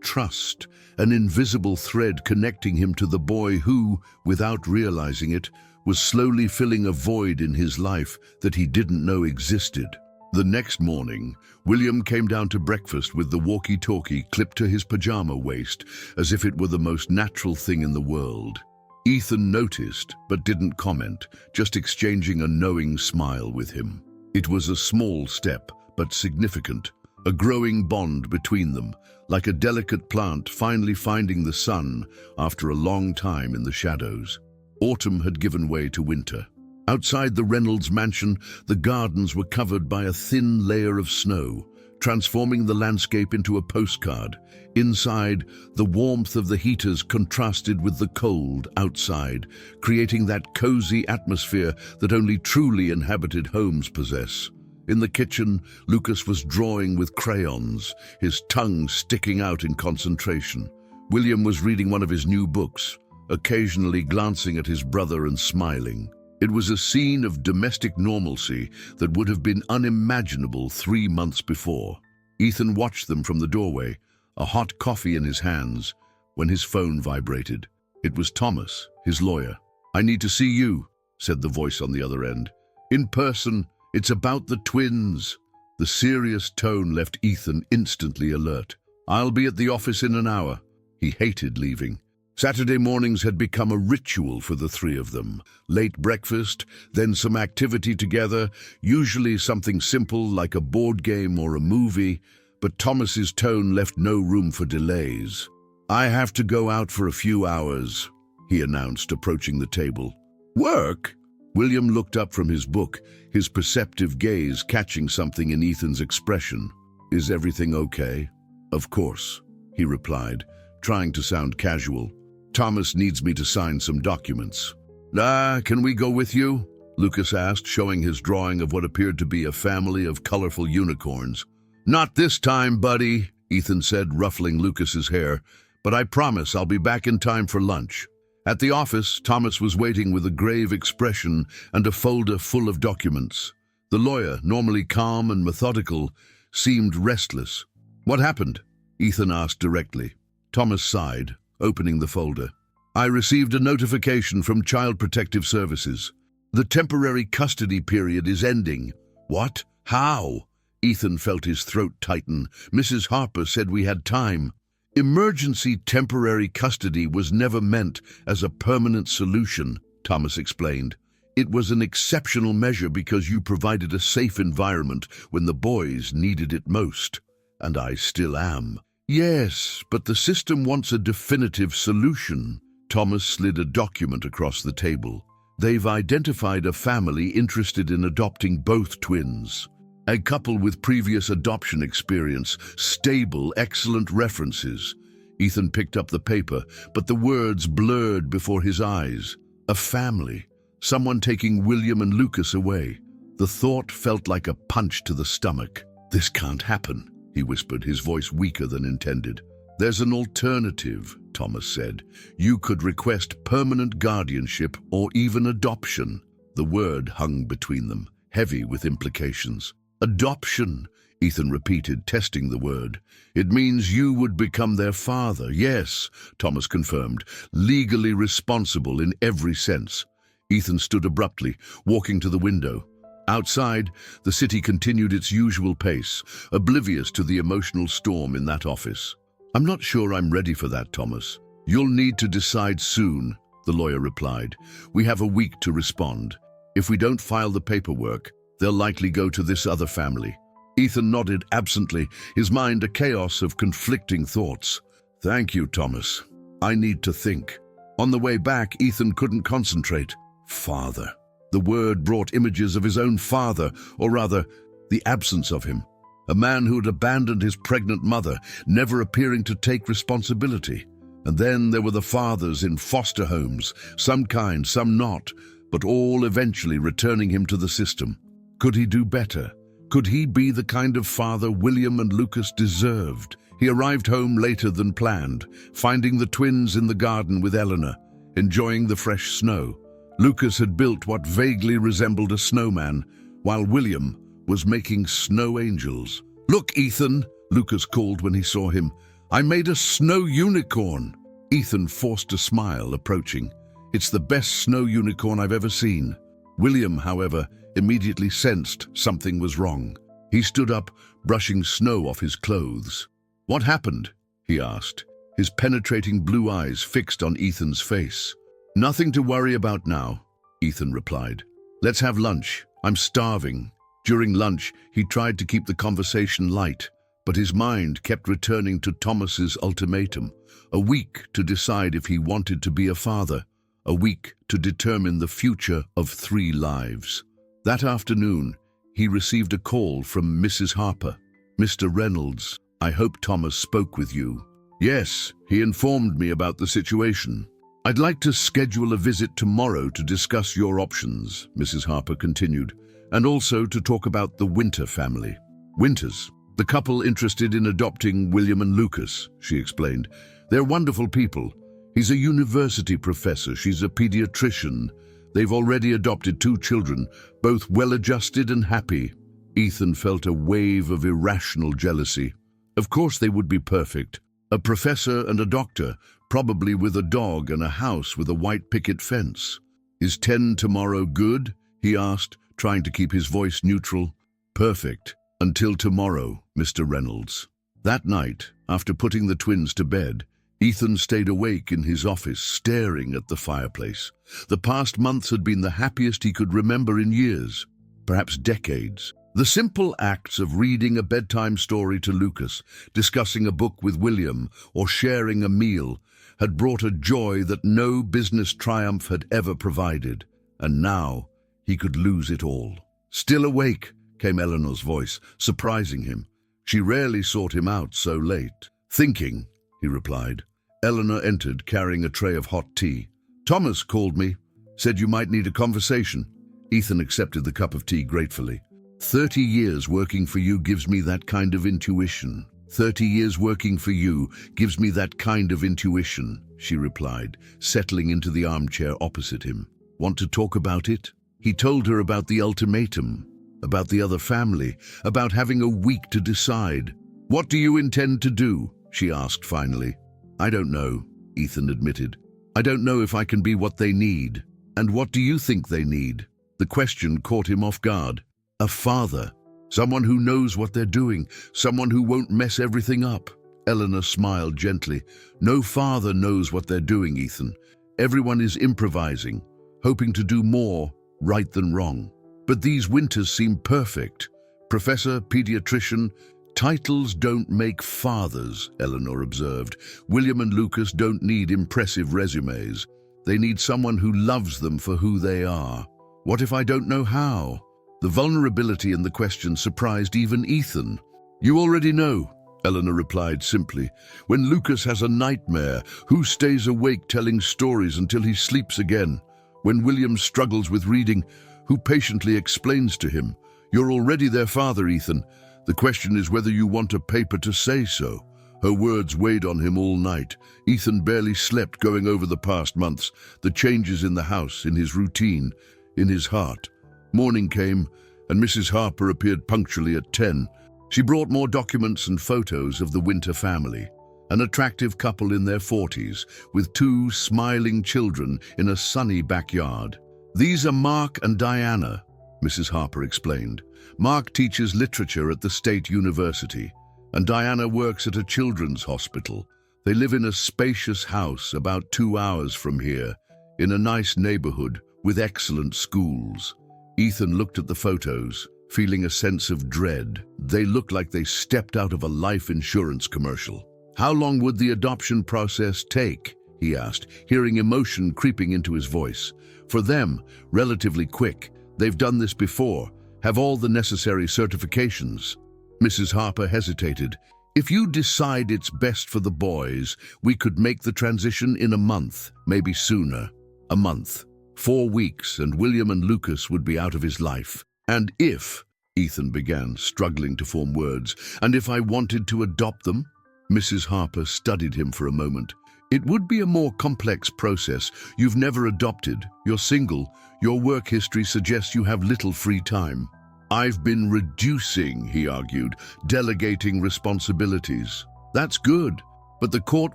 trust, an invisible thread connecting him to the boy who, without realizing it, was slowly filling a void in his life that he didn't know existed. The next morning, William came down to breakfast with the walkie-talkie clipped to his pajama waist, as if it were the most natural thing in the world. Ethan noticed, but didn't comment, just exchanging a knowing smile with him. It was a small step, but significant, a growing bond between them, like a delicate plant finally finding the sun after a long time in the shadows. Autumn had given way to winter. Outside the Reynolds mansion, the gardens were covered by a thin layer of snow, transforming the landscape into a postcard. Inside, the warmth of the heaters contrasted with the cold outside, creating that cozy atmosphere that only truly inhabited homes possess. In the kitchen, Lucas was drawing with crayons, his tongue sticking out in concentration. William was reading one of his new books, occasionally glancing at his brother and smiling. It was a scene of domestic normalcy that would have been unimaginable 3 months before. Ethan watched them from the doorway, a hot coffee in his hands, when his phone vibrated. It was Thomas, his lawyer. "I need to see you," said the voice on the other end. "In person, it's about the twins." The serious tone left Ethan instantly alert. "I'll be at the office in an hour." He hated leaving. Saturday mornings had become a ritual for the three of them. Late breakfast, then some activity together, usually something simple like a board game or a movie, but Thomas's tone left no room for delays. "I have to go out for a few hours," he announced, approaching the table. "Work?" William looked up from his book, his perceptive gaze catching something in Ethan's expression. "Is everything okay?" "Of course," he replied, trying to sound casual. "Thomas needs me to sign some documents." Can we go with you?" Lucas asked, showing his drawing of what appeared to be a family of colorful unicorns. "Not this time, buddy," Ethan said, ruffling Lucas's hair, "but I promise I'll be back in time for lunch." At the office, Thomas was waiting with a grave expression and a folder full of documents. The lawyer, normally calm and methodical, seemed restless. "What happened?" Ethan asked directly. Thomas sighed, opening the folder. "I received a notification from Child Protective Services. The temporary custody period is ending." "What? How?" Ethan felt his throat tighten. "Mrs. Harper said we had time." "Emergency temporary custody was never meant as a permanent solution," Thomas explained. "It was an exceptional measure because you provided a safe environment when the boys needed it most. And I still am." "Yes, but the system wants a definitive solution." Thomas slid a document across the table. "They've identified a family interested in adopting both twins. A couple with previous adoption experience, stable, excellent references." Ethan picked up the paper, but the words blurred before his eyes. A family. Someone taking William and Lucas away. The thought felt like a punch to the stomach. "This can't happen," he whispered, his voice weaker than intended. "There's an alternative," Thomas said. "You could request permanent guardianship or even adoption." The word hung between them, heavy with implications. "Adoption," Ethan repeated, testing the word. "It means you would become their father." "Yes," Thomas confirmed, "legally responsible in every sense." Ethan stood abruptly, walking to the window. Outside, the city continued its usual pace, oblivious to the emotional storm in that office. "I'm not sure I'm ready for that, Thomas. You'll need to decide soon," the lawyer replied. "We have a week to respond. If we don't file the paperwork, they'll likely go to this other family." Ethan nodded absently, his mind a chaos of conflicting thoughts. "Thank you, Thomas. I need to think." On the way back, Ethan couldn't concentrate. Father. The word brought images of his own father, or rather, the absence of him. A man who had abandoned his pregnant mother, never appearing to take responsibility. And then there were the fathers in foster homes, some kind, some not, but all eventually returning him to the system. Could he do better? Could he be the kind of father William and Lucas deserved? He arrived home later than planned, finding the twins in the garden with Eleanor, enjoying the fresh snow. Lucas had built what vaguely resembled a snowman, while William was making snow angels. "Look, Ethan," Lucas called when he saw him. "I made a snow unicorn." Ethan forced a smile, approaching. "It's the best snow unicorn I've ever seen." William, however, immediately sensed something was wrong. He stood up, brushing snow off his clothes. "What happened?" he asked, his penetrating blue eyes fixed on Ethan's face. "Nothing to worry about now," Ethan replied. "Let's have lunch. I'm starving." During lunch, he tried to keep the conversation light, but his mind kept returning to Thomas's ultimatum. A week to decide if he wanted to be a father. A week to determine the future of 3 lives. That afternoon, he received a call from Mrs. Harper. "Mr. Reynolds, I hope Thomas spoke with you." "Yes, he informed me about the situation." "I'd like to schedule a visit tomorrow to discuss your options," Mrs. Harper continued, "and also to talk about the Winter family." "Winters? The couple interested in adopting William and Lucas," she explained. "They're wonderful people. He's a university professor, she's a pediatrician. They've already adopted 2 children, both well-adjusted and happy." Ethan felt a wave of irrational jealousy. Of course they would be perfect. A professor and a doctor, probably with a dog and a house with a white picket fence. "Is 10 tomorrow good?" he asked, trying to keep his voice neutral. "Perfect. Until tomorrow, Mr. Reynolds." That night, after putting the twins to bed, Ethan stayed awake in his office, staring at the fireplace. The past months had been the happiest he could remember in years, perhaps decades. The simple acts of reading a bedtime story to Lucas, discussing a book with William, or sharing a meal had brought a joy that no business triumph had ever provided. And now he could lose it all. "Still awake?" came Eleanor's voice, surprising him. She rarely sought him out so late. "Thinking," he replied. Eleanor entered, carrying a tray of hot tea. "Thomas called me, said you might need a conversation." Ethan accepted the cup of tea gratefully. 30 years working for you gives me that kind of intuition." 30 years working for you gives me that kind of intuition, she replied, settling into the armchair opposite him. "Want to talk about it?" He told her about the ultimatum, about the other family, about having a week to decide. "What do you intend to do?" she asked finally. "I don't know," Ethan admitted. "I don't know if I can be what they need." "And what do you think they need?" The question caught him off guard. "A father. Someone who knows what they're doing, someone who won't mess everything up." Eleanor smiled gently. "No father knows what they're doing, Ethan. Everyone is improvising, hoping to do more right than wrong. But these winters seem perfect. Professor, pediatrician, titles don't make fathers," Eleanor observed. "William and Lucas don't need impressive resumes. They need someone who loves them for who they are. What if I don't know how?" The vulnerability in the question surprised even Ethan. "You already know," Eleanor replied simply. "When Lucas has a nightmare, who stays awake telling stories until he sleeps again? When William struggles with reading, who patiently explains to him, "You're already their father, Ethan. The question is whether you want a paper to say so." Her words weighed on him all night. Ethan barely slept, going over the past months, the changes in the house, in his routine, in his heart. Morning came, and Mrs. Harper appeared punctually at 10. She brought more documents and photos of the Winter family, an attractive couple in their 40s, with 2 smiling children in a sunny backyard. "These are Mark and Diana," Mrs. Harper explained. "Mark teaches literature at the State University, and Diana works at a children's hospital. They live in a spacious house about 2 hours from here, in a nice neighborhood with excellent schools." Ethan looked at the photos, feeling a sense of dread. They looked like they stepped out of a life insurance commercial. "How long would the adoption process take?" he asked, hearing emotion creeping into his voice. "For them, relatively quick. They've done this before, have all the necessary certifications." Mrs. Harper hesitated. "If you decide it's best for the boys, we could make the transition in a month, maybe sooner. A month. 4 weeks, and William and Lucas would be out of his life. And if," Ethan began, struggling to form words, "and if I wanted to adopt them?" Mrs. Harper studied him for a moment. "It would be a more complex process. You've never adopted. You're single. Your work history suggests you have little free time." "I've been reducing," he argued, "delegating responsibilities." "That's good, but the court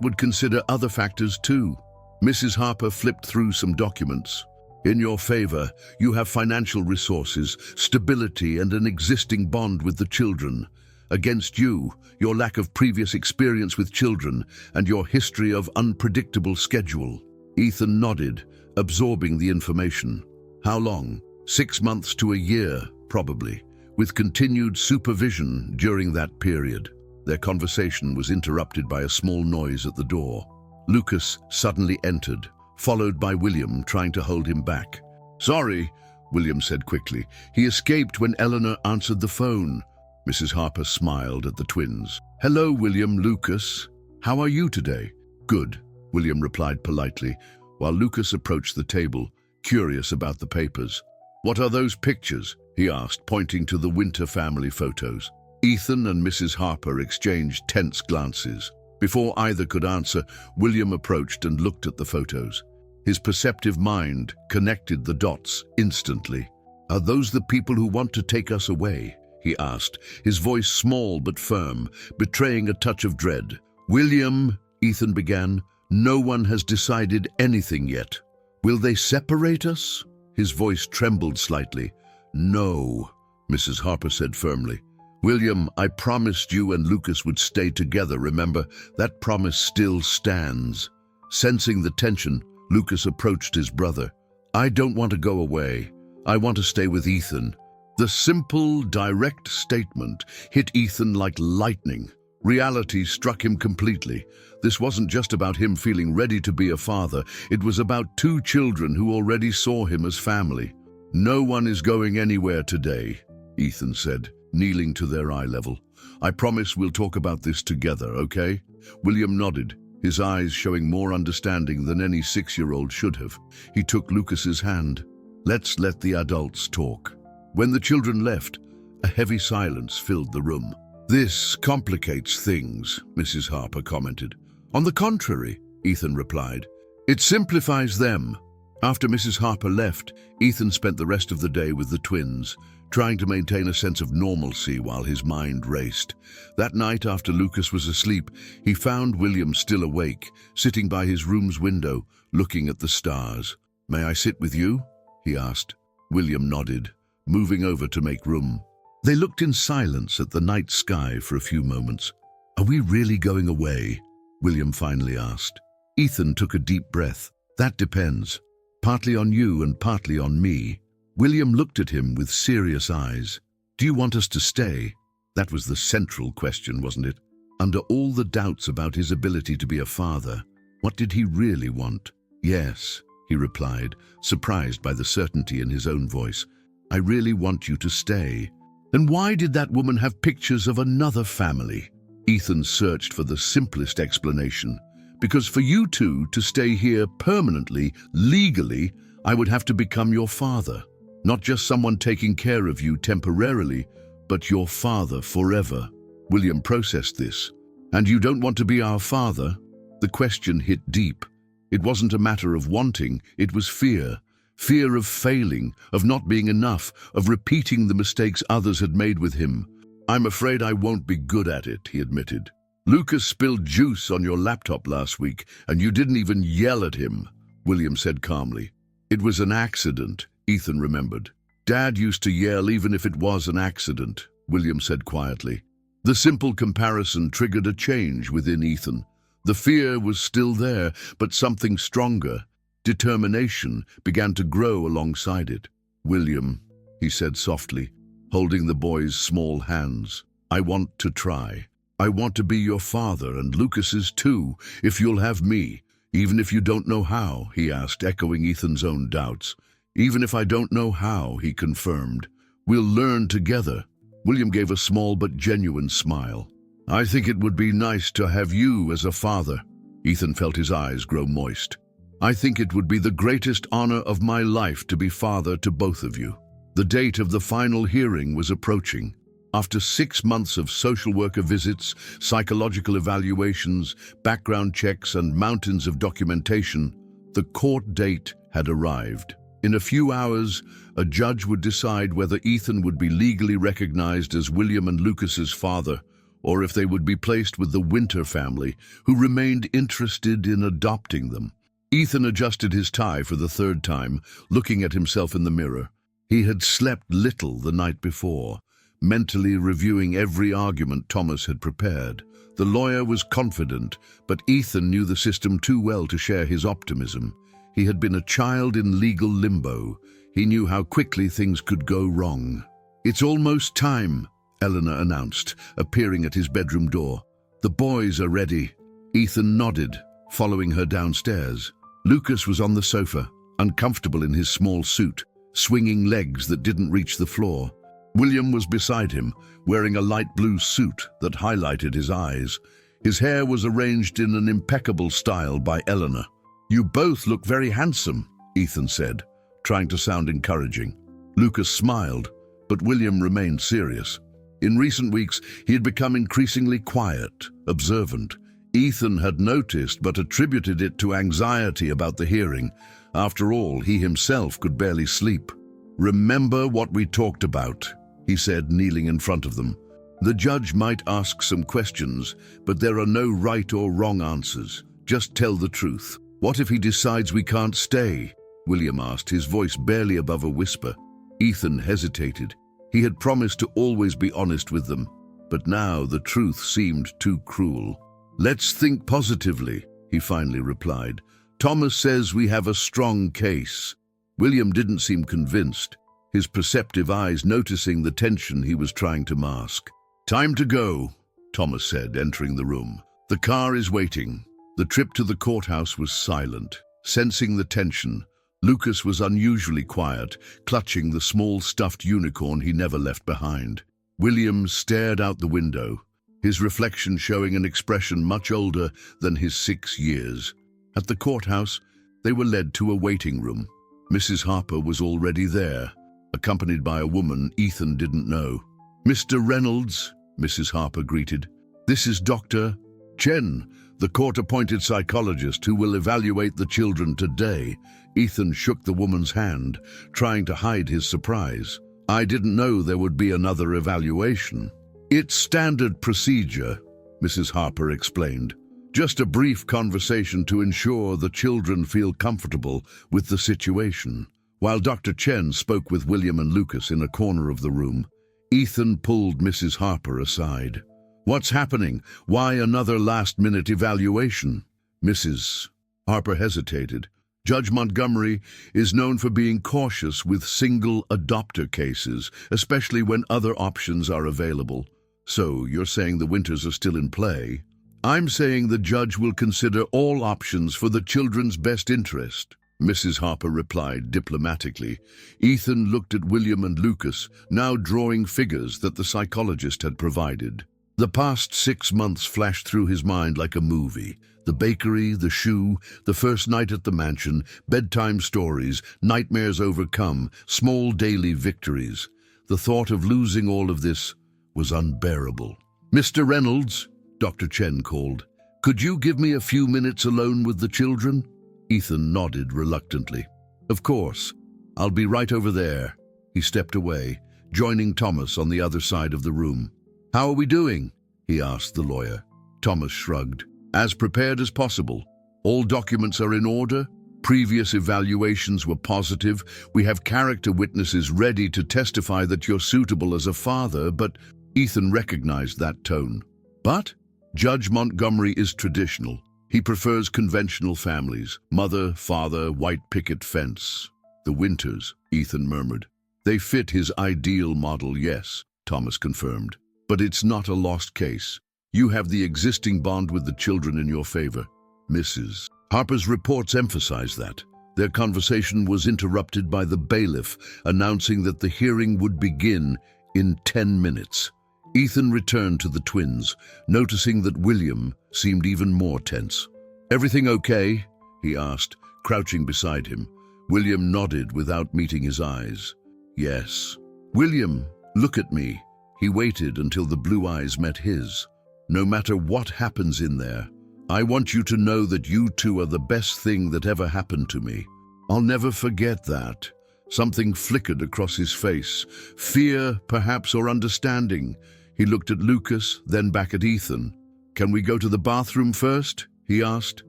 would consider other factors too." Mrs. Harper flipped through some documents. "In your favor, you have financial resources, stability, and an existing bond with the children. Against you, your lack of previous experience with children and your history of unpredictable schedule." Ethan nodded, absorbing the information. "How long?" 6 months to a year, probably, with continued supervision during that period. Their conversation was interrupted by a small noise at the door. Lucas suddenly entered, followed by William, trying to hold him back. "Sorry," William said quickly. "He escaped when Eleanor answered the phone." Mrs. Harper smiled at the twins. "Hello, William, Lucas. How are you today?" "Good," William replied politely, while Lucas approached the table, curious about the papers. "What are those pictures?" he asked, pointing to the Winter family photos. Ethan and Mrs. Harper exchanged tense glances. Before either could answer, William approached and looked at the photos. His perceptive mind connected the dots instantly. "Are those the people who want to take us away?" he asked, his voice small but firm, betraying a touch of dread. "William," Ethan began, "no one has decided anything yet. Will they separate us?" His voice trembled slightly. "No," Mrs. Harper said firmly. "William, I promised you and Lucas would stay together, remember? That promise still stands." Sensing the tension, Lucas approached his brother. "I don't want to go away. I want to stay with Ethan." The simple, direct statement hit Ethan like lightning. Reality struck him completely. This wasn't just about him feeling ready to be a father. It was about 2 children who already saw him as family. "No one is going anywhere today," Ethan said, kneeling to their eye level. "I promise we'll talk about this together, okay?" William nodded, his eyes showing more understanding than any 6-year-old should have. He took Lucas's hand. "Let's let the adults talk." When the children left, a heavy silence filled the room. "This complicates things," Mrs. Harper commented. "On the contrary," Ethan replied. "It simplifies them." After Mrs. Harper left, Ethan spent the rest of the day with the twins, trying to maintain a sense of normalcy while his mind raced. That night, after Lucas was asleep, he found William still awake, sitting by his room's window, looking at the stars. "May I sit with you?" he asked. William nodded, moving over to make room. They looked in silence at the night sky for a few moments. "Are we really going away?" William finally asked. Ethan took a deep breath. "That depends. Partly on you and partly on me." William looked at him with serious eyes. "Do you want us to stay?" That was the central question, wasn't it? Under all the doubts about his ability to be a father, what did he really want? "Yes," he replied, surprised by the certainty in his own voice. "I really want you to stay." "Then why did that woman have pictures of another family?" Ethan searched for the simplest explanation. "Because for you two to stay here permanently, legally, I would have to become your father." Not just someone taking care of you temporarily, but your father forever. William processed this. And you don't want to be our father? The question hit deep. It wasn't a matter of wanting, it was fear. Fear of failing, of not being enough, of repeating the mistakes others had made with him. I'm afraid I won't be good at it, he admitted. Lucas spilled juice on your laptop last week, and you didn't even yell at him, William said calmly. It was an accident, Ethan remembered. Dad used to yell even if it was an accident, William said quietly. The simple comparison triggered a change within Ethan. The fear was still there, but something stronger, determination, began to grow alongside it. William, he said softly, holding the boy's small hands, I want to try. I want to be your father and Lucas's too, if you'll have me. Even if you don't know how, he asked, echoing Ethan's own doubts. Even if I don't know how, he confirmed. We'll learn together. William gave a small but genuine smile. I think it would be nice to have you as a father. Ethan felt his eyes grow moist. I think it would be the greatest honor of my life to be father to both of you. The date of the final hearing was approaching. After 6 months of social worker visits, psychological evaluations, background checks, and mountains of documentation, the court date had arrived. In a few hours, a judge would decide whether Ethan would be legally recognized as William and Lucas's father, or if they would be placed with the Winter family, who remained interested in adopting them. Ethan adjusted his tie for the 3rd time, looking at himself in the mirror. He had slept little the night before, mentally reviewing every argument Thomas had prepared. The lawyer was confident, but Ethan knew the system too well to share his optimism. He had been a child in legal limbo. He knew how quickly things could go wrong. It's almost time, Eleanor announced, appearing at his bedroom door. The boys are ready. Ethan nodded, following her downstairs. Lucas was on the sofa, uncomfortable in his small suit, swinging legs that didn't reach the floor. William was beside him, wearing a light blue suit that highlighted his eyes. His hair was arranged in an impeccable style by Eleanor. You both look very handsome, Ethan said, trying to sound encouraging. Lucas smiled, but William remained serious. In recent weeks, he had become increasingly quiet, observant. Ethan had noticed but attributed it to anxiety about the hearing. After all, he himself could barely sleep. Remember what we talked about, he said, kneeling in front of them. The judge might ask some questions, but there are no right or wrong answers. Just tell the truth. What if he decides we can't stay? William asked, his voice barely above a whisper. Ethan hesitated. He had promised to always be honest with them, but now the truth seemed too cruel. Let's think positively, he finally replied. Thomas says we have a strong case. William didn't seem convinced, his perceptive eyes noticing the tension he was trying to mask. Time to go, Thomas said, entering the room. The car is waiting. The trip to the courthouse was silent. Sensing the tension, Lucas was unusually quiet, clutching the small stuffed unicorn he never left behind. William stared out the window, his reflection showing an expression much older than his 6 years. At the courthouse, they were led to a waiting room. Mrs. Harper was already there, accompanied by a woman Ethan didn't know. Mr. Reynolds, Mrs. Harper greeted. This is Dr. Chen, the court-appointed psychologist who will evaluate the children today. Ethan shook the woman's hand, trying to hide his surprise. I didn't know there would be another evaluation. It's standard procedure, Mrs. Harper explained. Just a brief conversation to ensure the children feel comfortable with the situation. While Dr. Chen spoke with William and Lucas in a corner of the room, Ethan pulled Mrs. Harper aside. What's happening? Why another last-minute evaluation? Mrs. Harper hesitated. Judge Montgomery is known for being cautious with single adopter cases, especially when other options are available. So you're saying the Winters are still in play? I'm saying the judge will consider all options for the children's best interest, Mrs. Harper replied diplomatically. Ethan looked at William and Lucas, now drawing figures that the psychologist had provided. The past 6 months flashed through his mind like a movie. The bakery, the shoe, the first night at the mansion, bedtime stories, nightmares overcome, small daily victories. The thought of losing all of this was unbearable. "Mr. Reynolds," Dr. Chen called, "could you give me a few minutes alone with the children?" Ethan nodded reluctantly. "Of course. I'll be right over there." He stepped away, joining Thomas on the other side of the room. "How are we doing?" he asked the lawyer. Thomas shrugged. "As prepared as possible. All documents are in order. Previous evaluations were positive. We have character witnesses ready to testify that you're suitable as a father, but..." Ethan recognized that tone. "But Judge Montgomery is traditional. He prefers conventional families. Mother, father, white picket fence." "The Winters," Ethan murmured. "They fit his ideal model, yes," Thomas confirmed. "But it's not a lost case. You have the existing bond with the children in your favor." Mrs. Harper's reports emphasize that. Their conversation was interrupted by the bailiff announcing that the hearing would begin in 10 minutes. Ethan returned to the twins, noticing that William seemed even more tense. "Everything okay?" he asked, crouching beside him. William nodded without meeting his eyes. "Yes." "William, look at me." He waited until the blue eyes met his. "No matter what happens in there, I want you to know that you two are the best thing that ever happened to me." "I'll never forget that." Something flickered across his face. Fear, perhaps, or understanding. He looked at Lucas, then back at Ethan. "Can we go to the bathroom first?" he asked.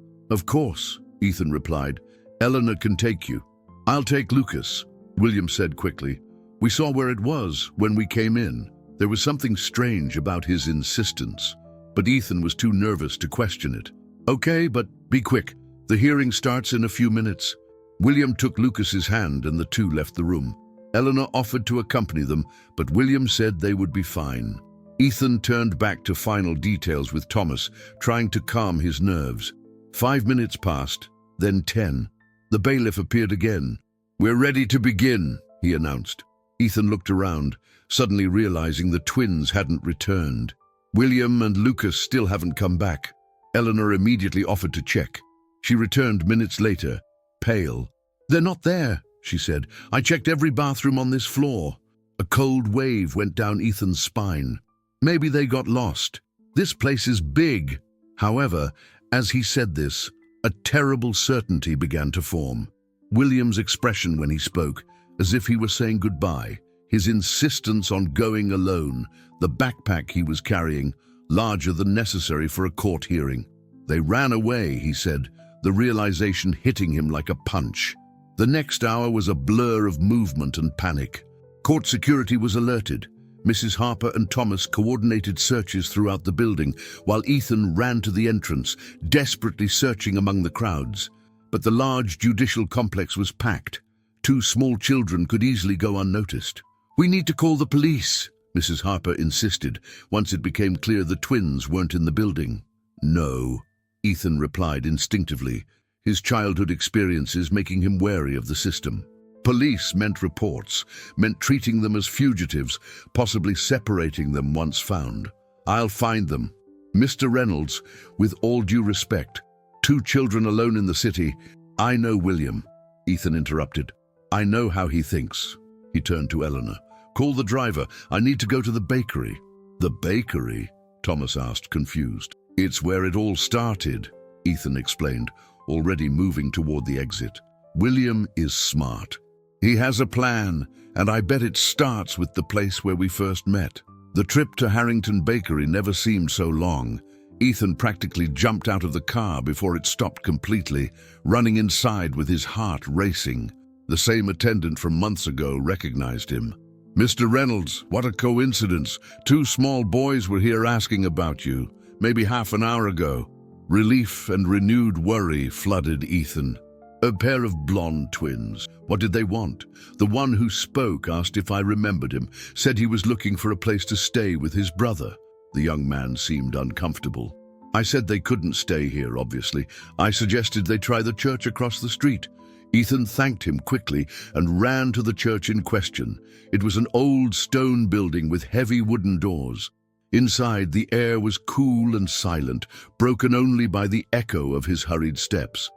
"Of course," Ethan replied. "Eleanor can take you." "I'll take Lucas," William said quickly. "We saw where it was when we came in." There was something strange about his insistence, but Ethan was too nervous to question it. "Okay, but be quick. The hearing starts in a few minutes." William took Lucas's hand and the two left the room. Eleanor offered to accompany them, but William said they would be fine. Ethan turned back to final details with Thomas, trying to calm his nerves. 5 minutes passed, then 10. The bailiff appeared again. "We're ready to begin," he announced. Ethan looked around, suddenly realizing the twins hadn't returned. William and Lucas still haven't come back. Eleanor immediately offered to check. She returned minutes later, pale. "They're not there," she said. "I checked every bathroom on this floor." A cold wave went down Ethan's spine. Maybe they got lost. This place is big. However, as he said this, a terrible certainty began to form. William's expression when he spoke, as if he were saying goodbye, his insistence on going alone, the backpack he was carrying, larger than necessary for a court hearing. "They ran away," he said, the realization hitting him like a punch. The next hour was a blur of movement and panic. Court security was alerted. Mrs. Harper and Thomas coordinated searches throughout the building, while Ethan ran to the entrance, desperately searching among the crowds. But the large judicial complex was packed. 2 small children could easily go unnoticed. "We need to call the police," Mrs. Harper insisted, once it became clear the twins weren't in the building. "No," Ethan replied instinctively, his childhood experiences making him wary of the system. Police meant reports, meant treating them as fugitives, possibly separating them once found. "I'll find them." "Mr. Reynolds, with all due respect, 2 children alone in the city." "I know William," Ethan interrupted. "I know how he thinks." He turned to Eleanor. "Call the driver. I need to go to the bakery." "The bakery?" Thomas asked, confused. "It's where it all started," Ethan explained, already moving toward the exit. "William is smart. He has a plan, and I bet it starts with the place where we first met." The trip to Harrington Bakery never seemed so long. Ethan practically jumped out of the car before it stopped completely, running inside with his heart racing. The same attendant from months ago recognized him. "Mr. Reynolds, what a coincidence. 2 small boys were here asking about you, maybe half an hour ago." Relief and renewed worry flooded Ethan. A pair of blonde twins. What did they want? The one who spoke asked if I remembered him, said he was looking for a place to stay with his brother. The young man seemed uncomfortable. I said they couldn't stay here, obviously. I suggested they try the church across the street. Ethan thanked him quickly and ran to the church in question. It was an old stone building with heavy wooden doors. Inside, the air was cool and silent, broken only by the echo of his hurried steps.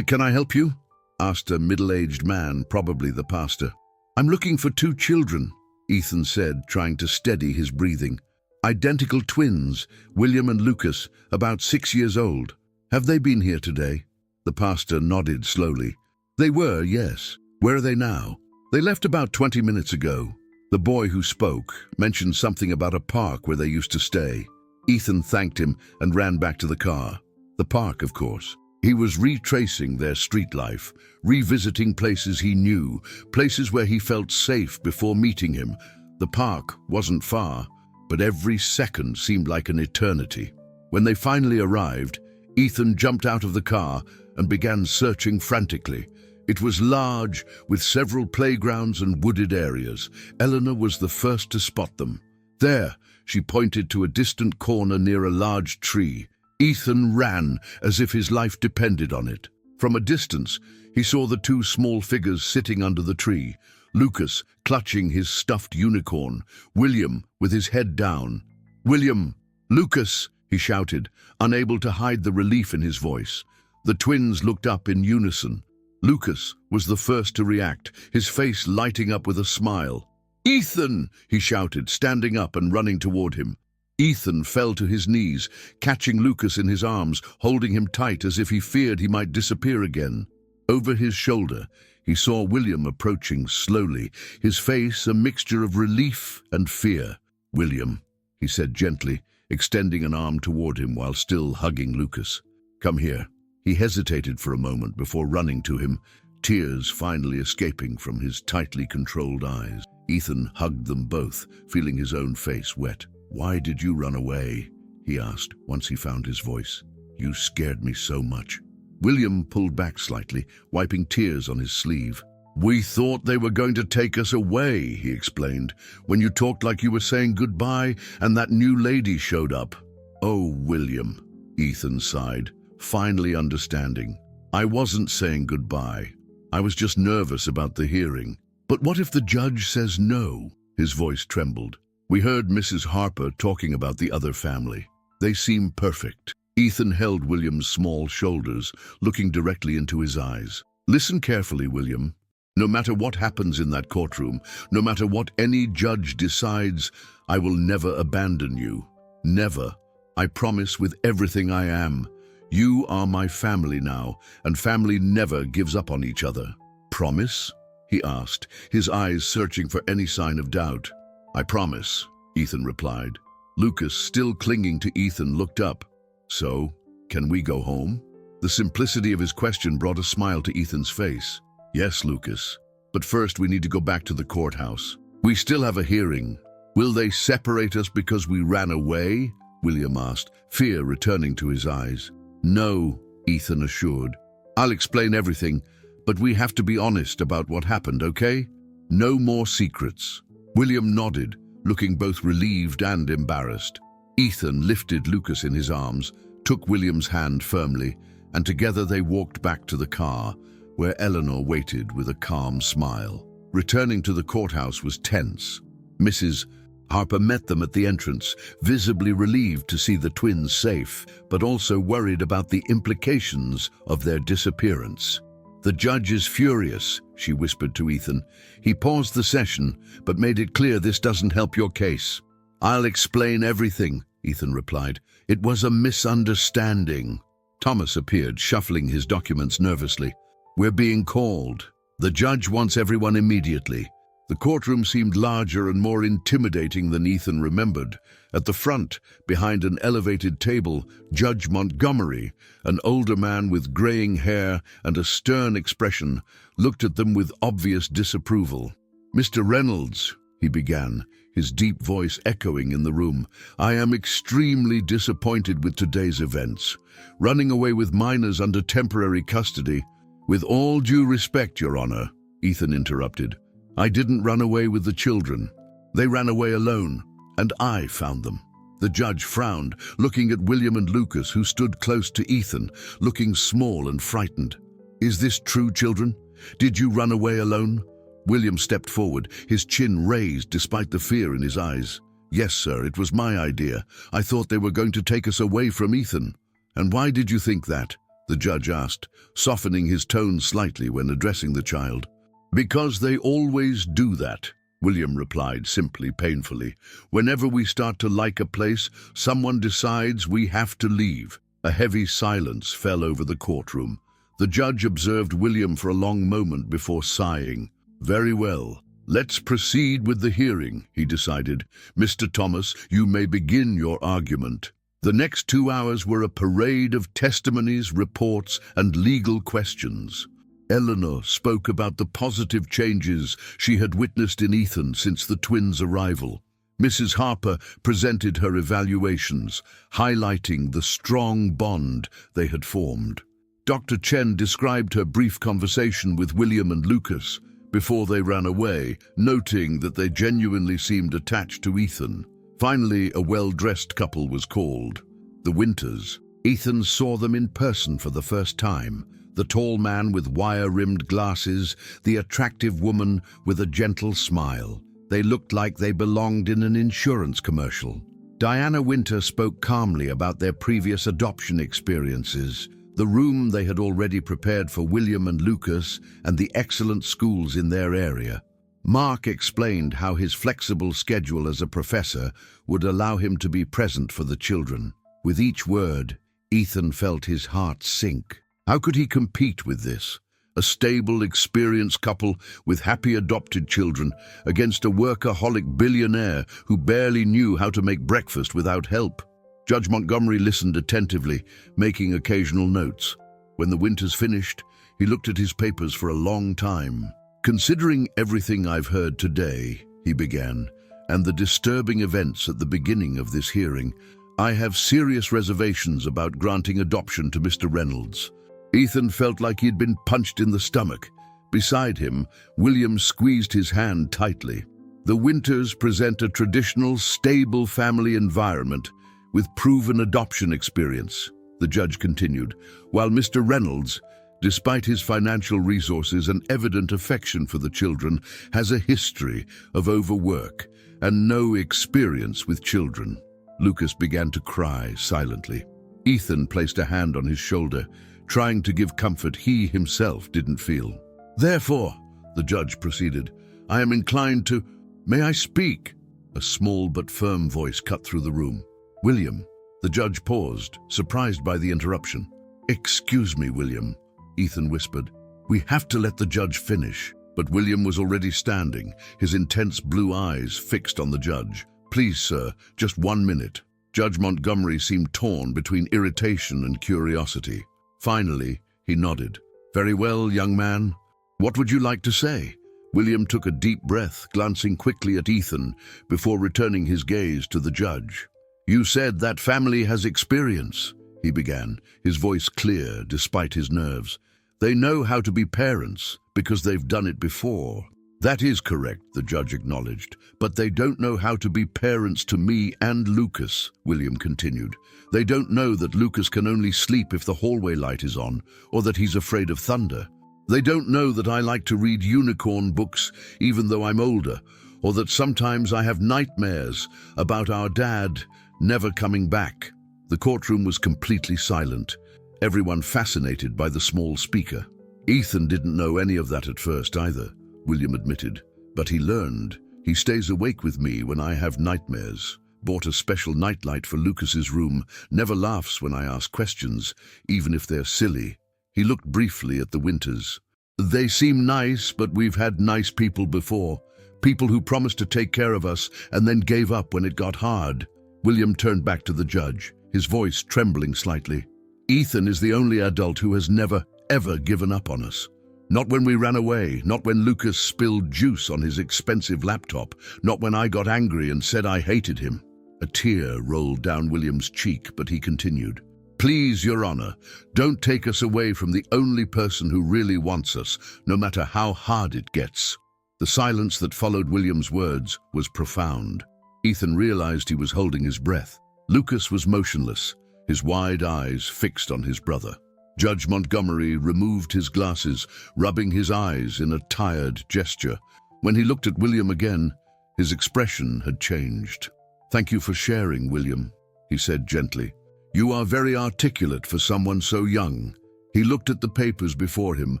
Can I help you?" asked a middle-aged man, probably the pastor. "I'm looking for 2 children," Ethan said, trying to steady his breathing. "Identical twins, William and Lucas, about 6 years old. Have they been here today?" The pastor nodded slowly. "They were, yes. Where are they now?" "They left about 20 minutes ago." The boy who spoke mentioned something about a park where they used to stay. Ethan thanked him and ran back to the car. The park, of course. He was retracing their street life, revisiting places he knew, places where he felt safe before meeting him. The park wasn't far, but every second seemed like an eternity. When they finally arrived, Ethan jumped out of the car and began searching frantically. It was large, with several playgrounds and wooded areas. Eleanor was the first to spot them. "There," she pointed to a distant corner near a large tree. Ethan ran as if his life depended on it. From a distance, he saw the 2 small figures sitting under the tree, Lucas clutching his stuffed unicorn, William with his head down. "William! Lucas!" he shouted, unable to hide the relief in his voice. The twins looked up in unison. Lucas was the first to react, his face lighting up with a smile. "Ethan!" he shouted, standing up and running toward him. Ethan fell to his knees, catching Lucas in his arms, holding him tight as if he feared he might disappear again. Over his shoulder, he saw William approaching slowly, his face a mixture of relief and fear. "William," he said gently, extending an arm toward him while still hugging Lucas. "Come here." He hesitated for a moment before running to him, tears finally escaping from his tightly controlled eyes. Ethan hugged them both, feeling his own face wet. "Why did you run away?" he asked, once he found his voice. "You scared me so much." William pulled back slightly, wiping tears on his sleeve. "We thought they were going to take us away," he explained, "when you talked like you were saying goodbye and that new lady showed up." "Oh, William," Ethan sighed, finally understanding. "I wasn't saying goodbye. I was just nervous about the hearing." "But what if the judge says no?" His voice trembled. "We heard Mrs. Harper talking about the other family. They seem perfect." Ethan held William's small shoulders, looking directly into his eyes. "Listen carefully, William. No matter what happens in that courtroom, no matter what any judge decides, I will never abandon you. Never. I promise with everything I am. You are my family now, and family never gives up on each other." "Promise?" he asked, his eyes searching for any sign of doubt. "I promise," Ethan replied. Lucas, still clinging to Ethan, looked up. "So, can we go home?" The simplicity of his question brought a smile to Ethan's face. "Yes, Lucas. But first we need to go back to the courthouse. We still have a hearing. Will they separate us because we ran away?" William asked, fear returning to his eyes. "No," Ethan assured. "I'll explain everything, but we have to be honest about what happened, okay? No more secrets." William nodded, looking both relieved and embarrassed. Ethan lifted Lucas in his arms, took William's hand firmly, and together they walked back to the car, where Eleanor waited with a calm smile. Returning to the courthouse was tense. Mrs. Harper met them at the entrance, visibly relieved to see the twins safe, but also worried about the implications of their disappearance. "The judge is furious," she whispered to Ethan. "He paused the session, but made it clear this doesn't help your case." "I'll explain everything," Ethan replied. "It was a misunderstanding." Thomas appeared, shuffling his documents nervously. "We're being called. The judge wants everyone immediately." The courtroom seemed larger and more intimidating than Ethan remembered. At the front, behind an elevated table, Judge Montgomery, an older man with graying hair and a stern expression, looked at them with obvious disapproval. "Mr. Reynolds," he began, his deep voice echoing in the room, "I am extremely disappointed with today's events. Running away with minors under temporary custody." "With all due respect, Your Honor," Ethan interrupted, "I didn't run away with the children. They ran away alone, and I found them." The judge frowned, looking at William and Lucas, who stood close to Ethan, looking small and frightened. "Is this true, children? Did you run away alone?" William stepped forward, his chin raised despite the fear in his eyes. Yes, sir, it was my idea. I thought they were going to take us away from Ethan. And why did you think that? The judge asked, softening his tone slightly when addressing the child. Because they always do that, William replied simply, painfully. Whenever we start to like a place, someone decides we have to leave. A heavy silence fell over the courtroom. The judge observed William for a long moment before sighing. Very well. Let's proceed with the hearing, he decided. Mr. Thomas, you may begin your argument. The next 2 hours were a parade of testimonies, reports, and legal questions. Eleanor spoke about the positive changes she had witnessed in Ethan since the twins' arrival. Mrs. Harper presented her evaluations, highlighting the strong bond they had formed. Dr. Chen described her brief conversation with William and Lucas before they ran away, noting that they genuinely seemed attached to Ethan. Finally, a well-dressed couple was called, the Winters. Ethan saw them in person for the first time. The tall man with wire-rimmed glasses, the attractive woman with a gentle smile. They looked like they belonged in an insurance commercial. Diana Winter spoke calmly about their previous adoption experiences, the room they had already prepared for William and Lucas, and the excellent schools in their area. Mark explained how his flexible schedule as a professor would allow him to be present for the children. With each word, Ethan felt his heart sink. How could he compete with this? A stable, experienced couple with happy adopted children against a workaholic billionaire who barely knew how to make breakfast without help. Judge Montgomery listened attentively, making occasional notes. When the Winters finished, he looked at his papers for a long time. Considering everything I've heard today, he began, and the disturbing events at the beginning of this hearing, I have serious reservations about granting adoption to Mr. Reynolds. Ethan felt like he'd been punched in the stomach. Beside him, William squeezed his hand tightly. The Winters present a traditional, stable family environment with proven adoption experience, the judge continued, while Mr. Reynolds, despite his financial resources and evident affection for the children, has a history of overwork and no experience with children. Lucas began to cry silently. Ethan placed a hand on his shoulder, trying to give comfort he himself didn't feel. Therefore, the judge proceeded, I am inclined to... May I speak? A small but firm voice cut through the room. William. The judge paused, surprised by the interruption. Excuse me, William, Ethan whispered. We have to let the judge finish. But William was already standing, his intense blue eyes fixed on the judge. Please, sir, just 1 minute. Judge Montgomery seemed torn between irritation and curiosity. Finally, he nodded. Very well, young man. What would you like to say? William took a deep breath, glancing quickly at Ethan before returning his gaze to the judge. You said that family has experience, he began, his voice clear despite his nerves. They know how to be parents because they've done it before. That is correct, the judge acknowledged, but they don't know how to be parents to me and Lucas, William continued. They don't know that Lucas can only sleep if the hallway light is on, or that he's afraid of thunder. They don't know that I like to read unicorn books even though I'm older, or that sometimes I have nightmares about our dad never coming back. The courtroom was completely silent, everyone fascinated by the small speaker. Ethan didn't know any of that at first either, William admitted, but he learned. He stays awake with me when I have nightmares, bought a special nightlight for Lucas's room, never laughs when I ask questions, even if they're silly. He looked briefly at the Winters. They seem nice, but we've had nice people before. People who promised to take care of us and then gave up when it got hard. William turned back to the judge, his voice trembling slightly. Ethan is the only adult who has never, ever given up on us. Not when we ran away, not when Lucas spilled juice on his expensive laptop, not when I got angry and said I hated him. A tear rolled down William's cheek, but he continued. Please, Your Honor, don't take us away from the only person who really wants us, no matter how hard it gets. The silence that followed William's words was profound. Ethan realized he was holding his breath. Lucas was motionless, his wide eyes fixed on his brother. Judge Montgomery removed his glasses, rubbing his eyes in a tired gesture. When he looked at William again, his expression had changed. "Thank you for sharing, William," he said gently. "You are very articulate for someone so young." He looked at the papers before him,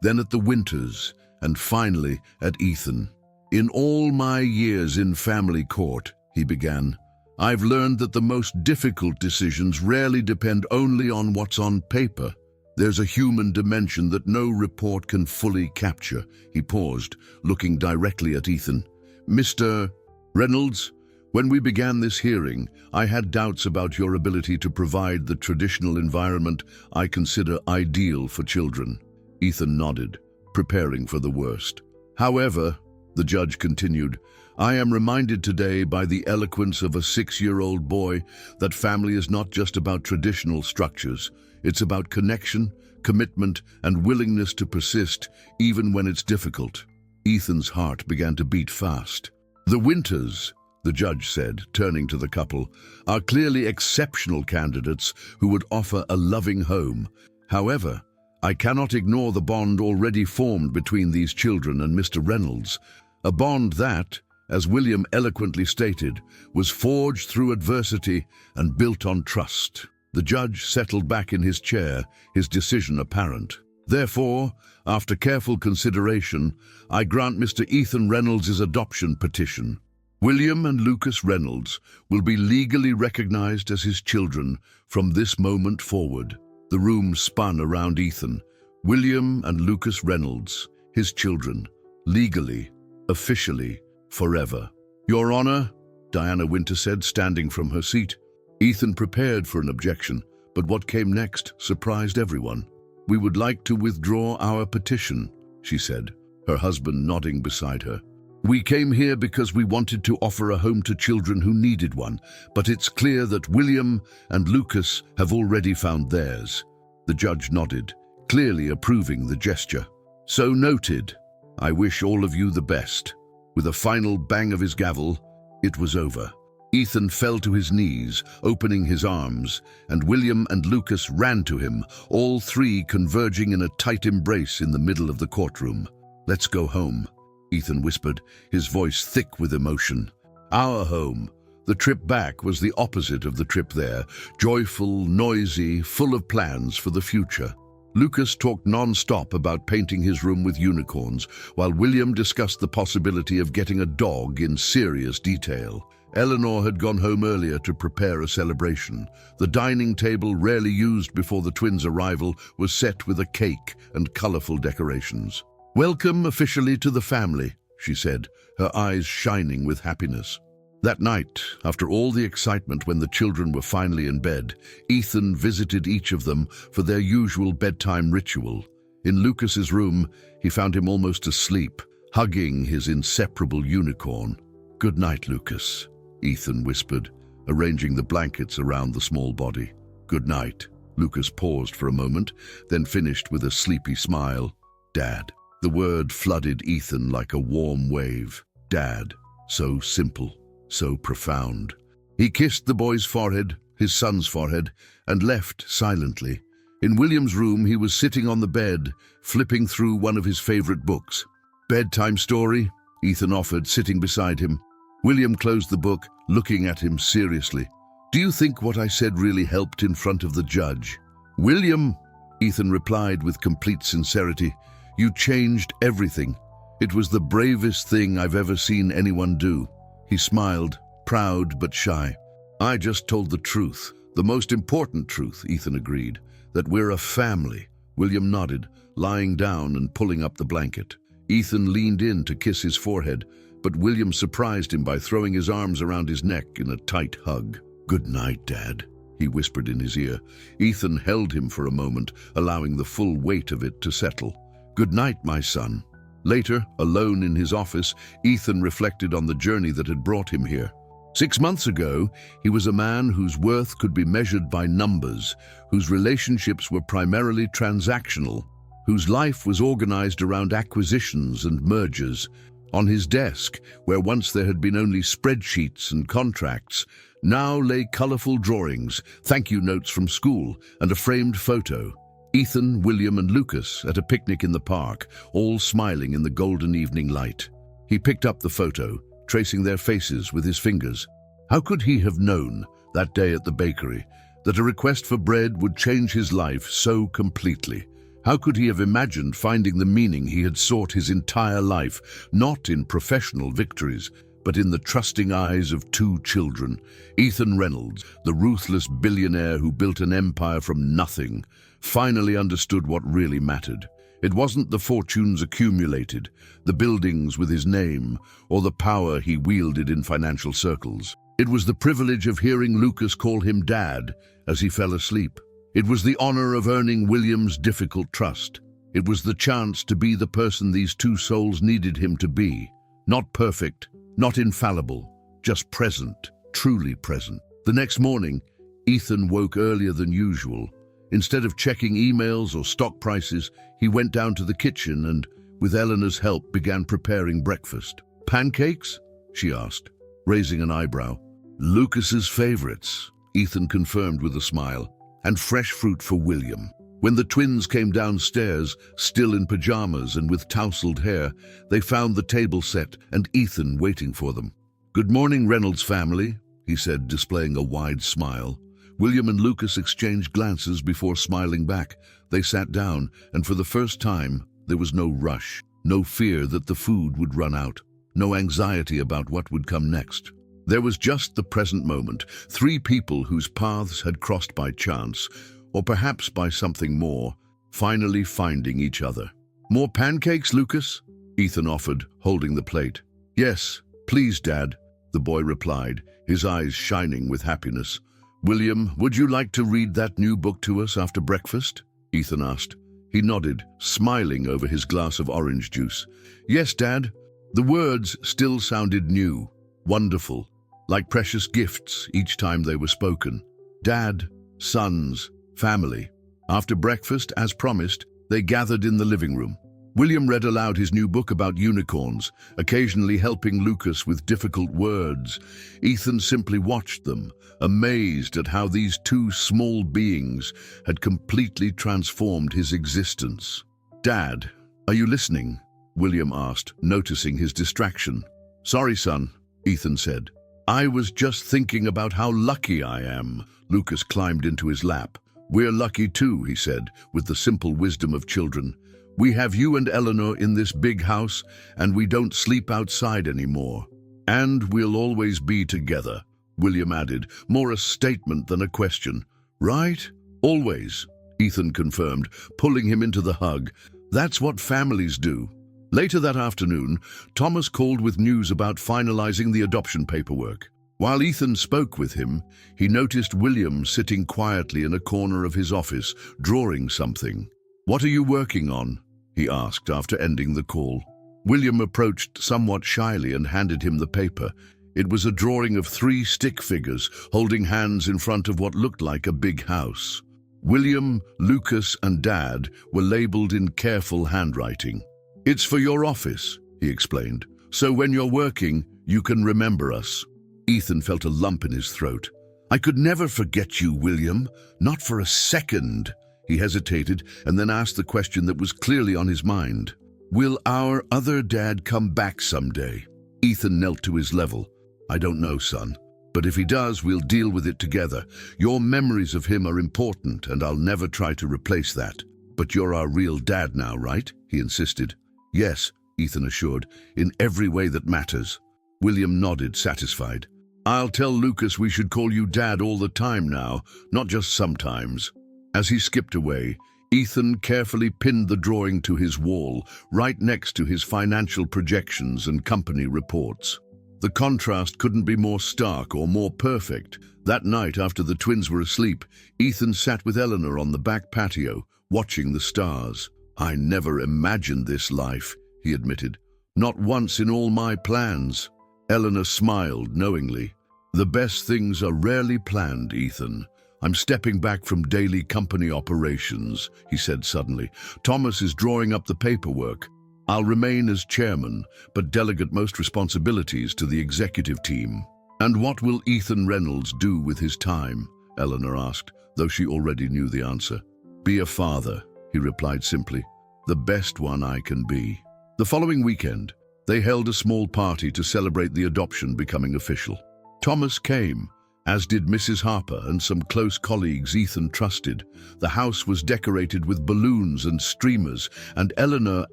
then at the Winters, and finally at Ethan. "In all my years in family court," he began, "I've learned that the most difficult decisions rarely depend only on what's on paper. There's a human dimension that no report can fully capture." He paused, looking directly at Ethan. "Mr. Reynolds, when we began this hearing, I had doubts about your ability to provide the traditional environment I consider ideal for children." Ethan nodded, preparing for the worst. "However," the judge continued, "I am reminded today by the eloquence of a 6-year-old boy that family is not just about traditional structures. It's about connection, commitment, and willingness to persist even when it's difficult." Ethan's heart began to beat fast. "The Winters," the judge said, turning to the couple, "are clearly exceptional candidates who would offer a loving home. However, I cannot ignore the bond already formed between these children and Mr. Reynolds, a bond that, as William eloquently stated, was forged through adversity and built on trust." The judge settled back in his chair, his decision apparent. "Therefore, after careful consideration, I grant Mr. Ethan Reynolds' adoption petition. William and Lucas Reynolds will be legally recognized as his children from this moment forward." The room spun around Ethan. William and Lucas Reynolds, his children, legally, officially, forever. "Your Honor," Diana Winter said, standing from her seat. Ethan prepared for an objection, but what came next surprised everyone. "We would like to withdraw our petition," she said, her husband nodding beside her. "We came here because we wanted to offer a home to children who needed one, but it's clear that William and Lucas have already found theirs." The judge nodded, clearly approving the gesture. "So noted. I wish all of you the best." With a final bang of his gavel, it was over. Ethan fell to his knees, opening his arms, and William and Lucas ran to him, all three converging in a tight embrace in the middle of the courtroom. "Let's go home," Ethan whispered, his voice thick with emotion. "Our home." The trip back was the opposite of the trip there, joyful, noisy, full of plans for the future. Lucas talked non-stop about painting his room with unicorns, while William discussed the possibility of getting a dog in serious detail. Eleanor had gone home earlier to prepare a celebration. The dining table, rarely used before the twins' arrival, was set with a cake and colorful decorations. "Welcome officially to the family," she said, her eyes shining with happiness. That night, after all the excitement when the children were finally in bed, Ethan visited each of them for their usual bedtime ritual. In Lucas's room, he found him almost asleep, hugging his inseparable unicorn. "Good night, Lucas," Ethan whispered, arranging the blankets around the small body. "Good night." Lucas paused for a moment, then finished with a sleepy smile. "Dad." The word flooded Ethan like a warm wave. Dad. So simple, so profound. He kissed the boy's forehead, his son's forehead, and left silently. In William's room, he was sitting on the bed, flipping through one of his favorite books. "Bedtime story?" Ethan offered, sitting beside him. William closed the book, looking at him seriously. "Do you think what I said really helped in front of the judge?" "William," Ethan replied with complete sincerity, "you changed everything. It was the bravest thing I've ever seen anyone do." He smiled, proud but shy. "I just told the truth, the most important truth," Ethan agreed, "that we're a family." William nodded, lying down and pulling up the blanket. Ethan leaned in to kiss his forehead, but William surprised him by throwing his arms around his neck in a tight hug. "Good night, Dad," he whispered in his ear. Ethan held him for a moment, allowing the full weight of it to settle. "Good night, my son." Later, alone in his office, Ethan reflected on the journey that had brought him here. 6 months ago, he was a man whose worth could be measured by numbers, whose relationships were primarily transactional, whose life was organized around acquisitions and mergers. On his desk, where once there had been only spreadsheets and contracts, now lay colorful drawings, thank you notes from school, and a framed photo. Ethan, William, and Lucas at a picnic in the park, all smiling in the golden evening light. He picked up the photo, tracing their faces with his fingers. How could he have known, that day at the bakery, that a request for bread would change his life so completely? How could he have imagined finding the meaning he had sought his entire life, not in professional victories, but in the trusting eyes of two children? Ethan Reynolds, the ruthless billionaire who built an empire from nothing, finally understood what really mattered. It wasn't the fortunes accumulated, the buildings with his name, or the power he wielded in financial circles. It was the privilege of hearing Lucas call him Dad as he fell asleep. It was the honor of earning William's difficult trust. It was the chance to be the person these two souls needed him to be. Not perfect, not infallible, just present, truly present. The next morning, Ethan woke earlier than usual. Instead of checking emails or stock prices, he went down to the kitchen and, with Eleanor's help, began preparing breakfast. "Pancakes?" she asked, raising an eyebrow. "Lucas's favorites," Ethan confirmed with a smile, "and fresh fruit for William." When the twins came downstairs, still in pajamas and with tousled hair, they found the table set and Ethan waiting for them. "Good morning, Reynolds family," he said, displaying a wide smile. William and Lucas exchanged glances before smiling back. They sat down, and for the first time, there was no rush, no fear that the food would run out, no anxiety about what would come next. There was just the present moment, three people whose paths had crossed by chance, or perhaps by something more, finally finding each other. "More pancakes, Lucas?" Ethan offered, holding the plate. "Yes, please, Dad," the boy replied, his eyes shining with happiness. "William, would you like to read that new book to us after breakfast?" Ethan asked. He nodded, smiling over his glass of orange juice. "Yes, Dad." The words still sounded new, wonderful, like precious gifts each time they were spoken. Dad, sons, family. After breakfast, as promised, they gathered in the living room. William read aloud his new book about unicorns, occasionally helping Lucas with difficult words. Ethan simply watched them, amazed at how these two small beings had completely transformed his existence. "Dad, are you listening?" William asked, noticing his distraction. "Sorry, son," Ethan said. "I was just thinking about how lucky I am." Lucas climbed into his lap. "We're lucky too," he said, with the simple wisdom of children. "We have you and Eleanor in this big house, and we don't sleep outside anymore. And we'll always be together," William added, more a statement than a question. "Right? Always," Ethan confirmed, pulling him into the hug. "That's what families do." Later that afternoon, Thomas called with news about finalizing the adoption paperwork. While Ethan spoke with him, he noticed William sitting quietly in a corner of his office, drawing something. "What are you working on?" he asked after ending the call. William approached somewhat shyly and handed him the paper. It was a drawing of three stick figures holding hands in front of what looked like a big house. William, Lucas, and Dad were labeled in careful handwriting. "It's for your office," he explained, "so when you're working, you can remember us." Ethan felt a lump in his throat. "I could never forget you, William, not for a second." He hesitated and then asked the question that was clearly on his mind. "Will our other dad come back someday?" Ethan knelt to his level. "I don't know, son. But if he does, we'll deal with it together. Your memories of him are important, and I'll never try to replace that. But you're our real dad now, right?" he insisted. "Yes," Ethan assured, "in every way that matters." William nodded, satisfied. "I'll tell Lucas we should call you Dad all the time now, not just sometimes." As he skipped away, Ethan carefully pinned the drawing to his wall, right next to his financial projections and company reports. The contrast couldn't be more stark or more perfect. That night, after the twins were asleep, Ethan sat with Eleanor on the back patio, watching the stars. "I never imagined this life," he admitted. "Not once in all my plans." Eleanor smiled knowingly. "The best things are rarely planned, Ethan. I'm stepping back from daily company operations," he said suddenly. "Thomas is drawing up the paperwork. I'll remain as chairman, but delegate most responsibilities to the executive team." "And what will Ethan Reynolds do with his time?" Eleanor asked, though she already knew the answer. "Be a father," he replied simply. "The best one I can be." The following weekend, they held a small party to celebrate the adoption becoming official. Thomas came, as did Mrs. Harper and some close colleagues Ethan trusted. The house was decorated with balloons and streamers, and Eleanor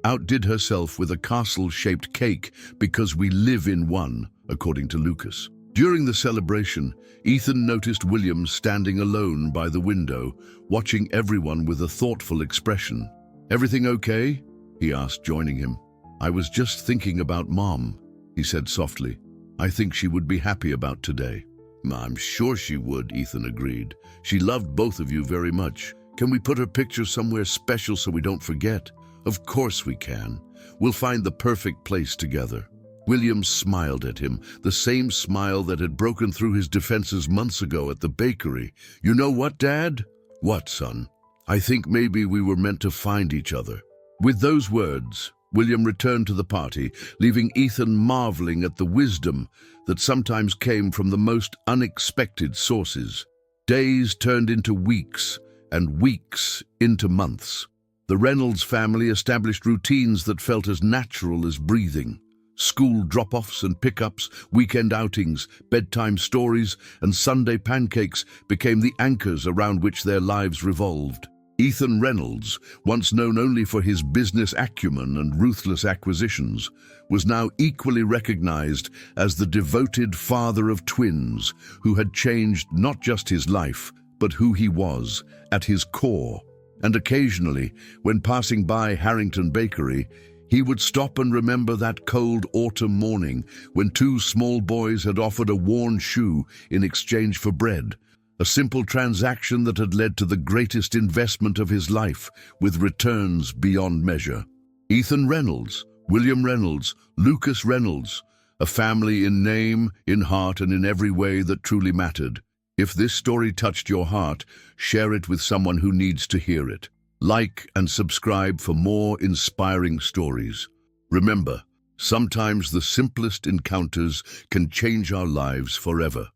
outdid herself with a castle-shaped cake because we live in one, according to Lucas. During the celebration, Ethan noticed William standing alone by the window, watching everyone with a thoughtful expression. "Everything okay?" he asked, joining him. "I was just thinking about Mom," he said softly. "I think she would be happy about today." "I'm sure she would," Ethan agreed. "She loved both of you very much. Can we put her picture somewhere special so we don't forget?" "Of course we can. We'll find the perfect place together." William smiled at him, the same smile that had broken through his defenses months ago at the bakery. "You know what, Dad?" "What, son?" "I think maybe we were meant to find each other." With those words, William returned to the party, leaving Ethan marveling at the wisdom that sometimes came from the most unexpected sources. Days turned into weeks, and weeks into months. The Reynolds family established routines that felt as natural as breathing. School drop-offs and pickups, weekend outings, bedtime stories, and Sunday pancakes became the anchors around which their lives revolved. Ethan Reynolds, once known only for his business acumen and ruthless acquisitions, was now equally recognized as the devoted father of twins who had changed not just his life, but who he was at his core. And occasionally, when passing by Harrington Bakery, he would stop and remember that cold autumn morning when two small boys had offered a worn shoe in exchange for bread. A simple transaction that had led to the greatest investment of his life, with returns beyond measure. Ethan Reynolds, William Reynolds, Lucas Reynolds, a family in name, in heart, and in every way that truly mattered. If this story touched your heart, share it with someone who needs to hear it. Like and subscribe for more inspiring stories. Remember, sometimes the simplest encounters can change our lives forever.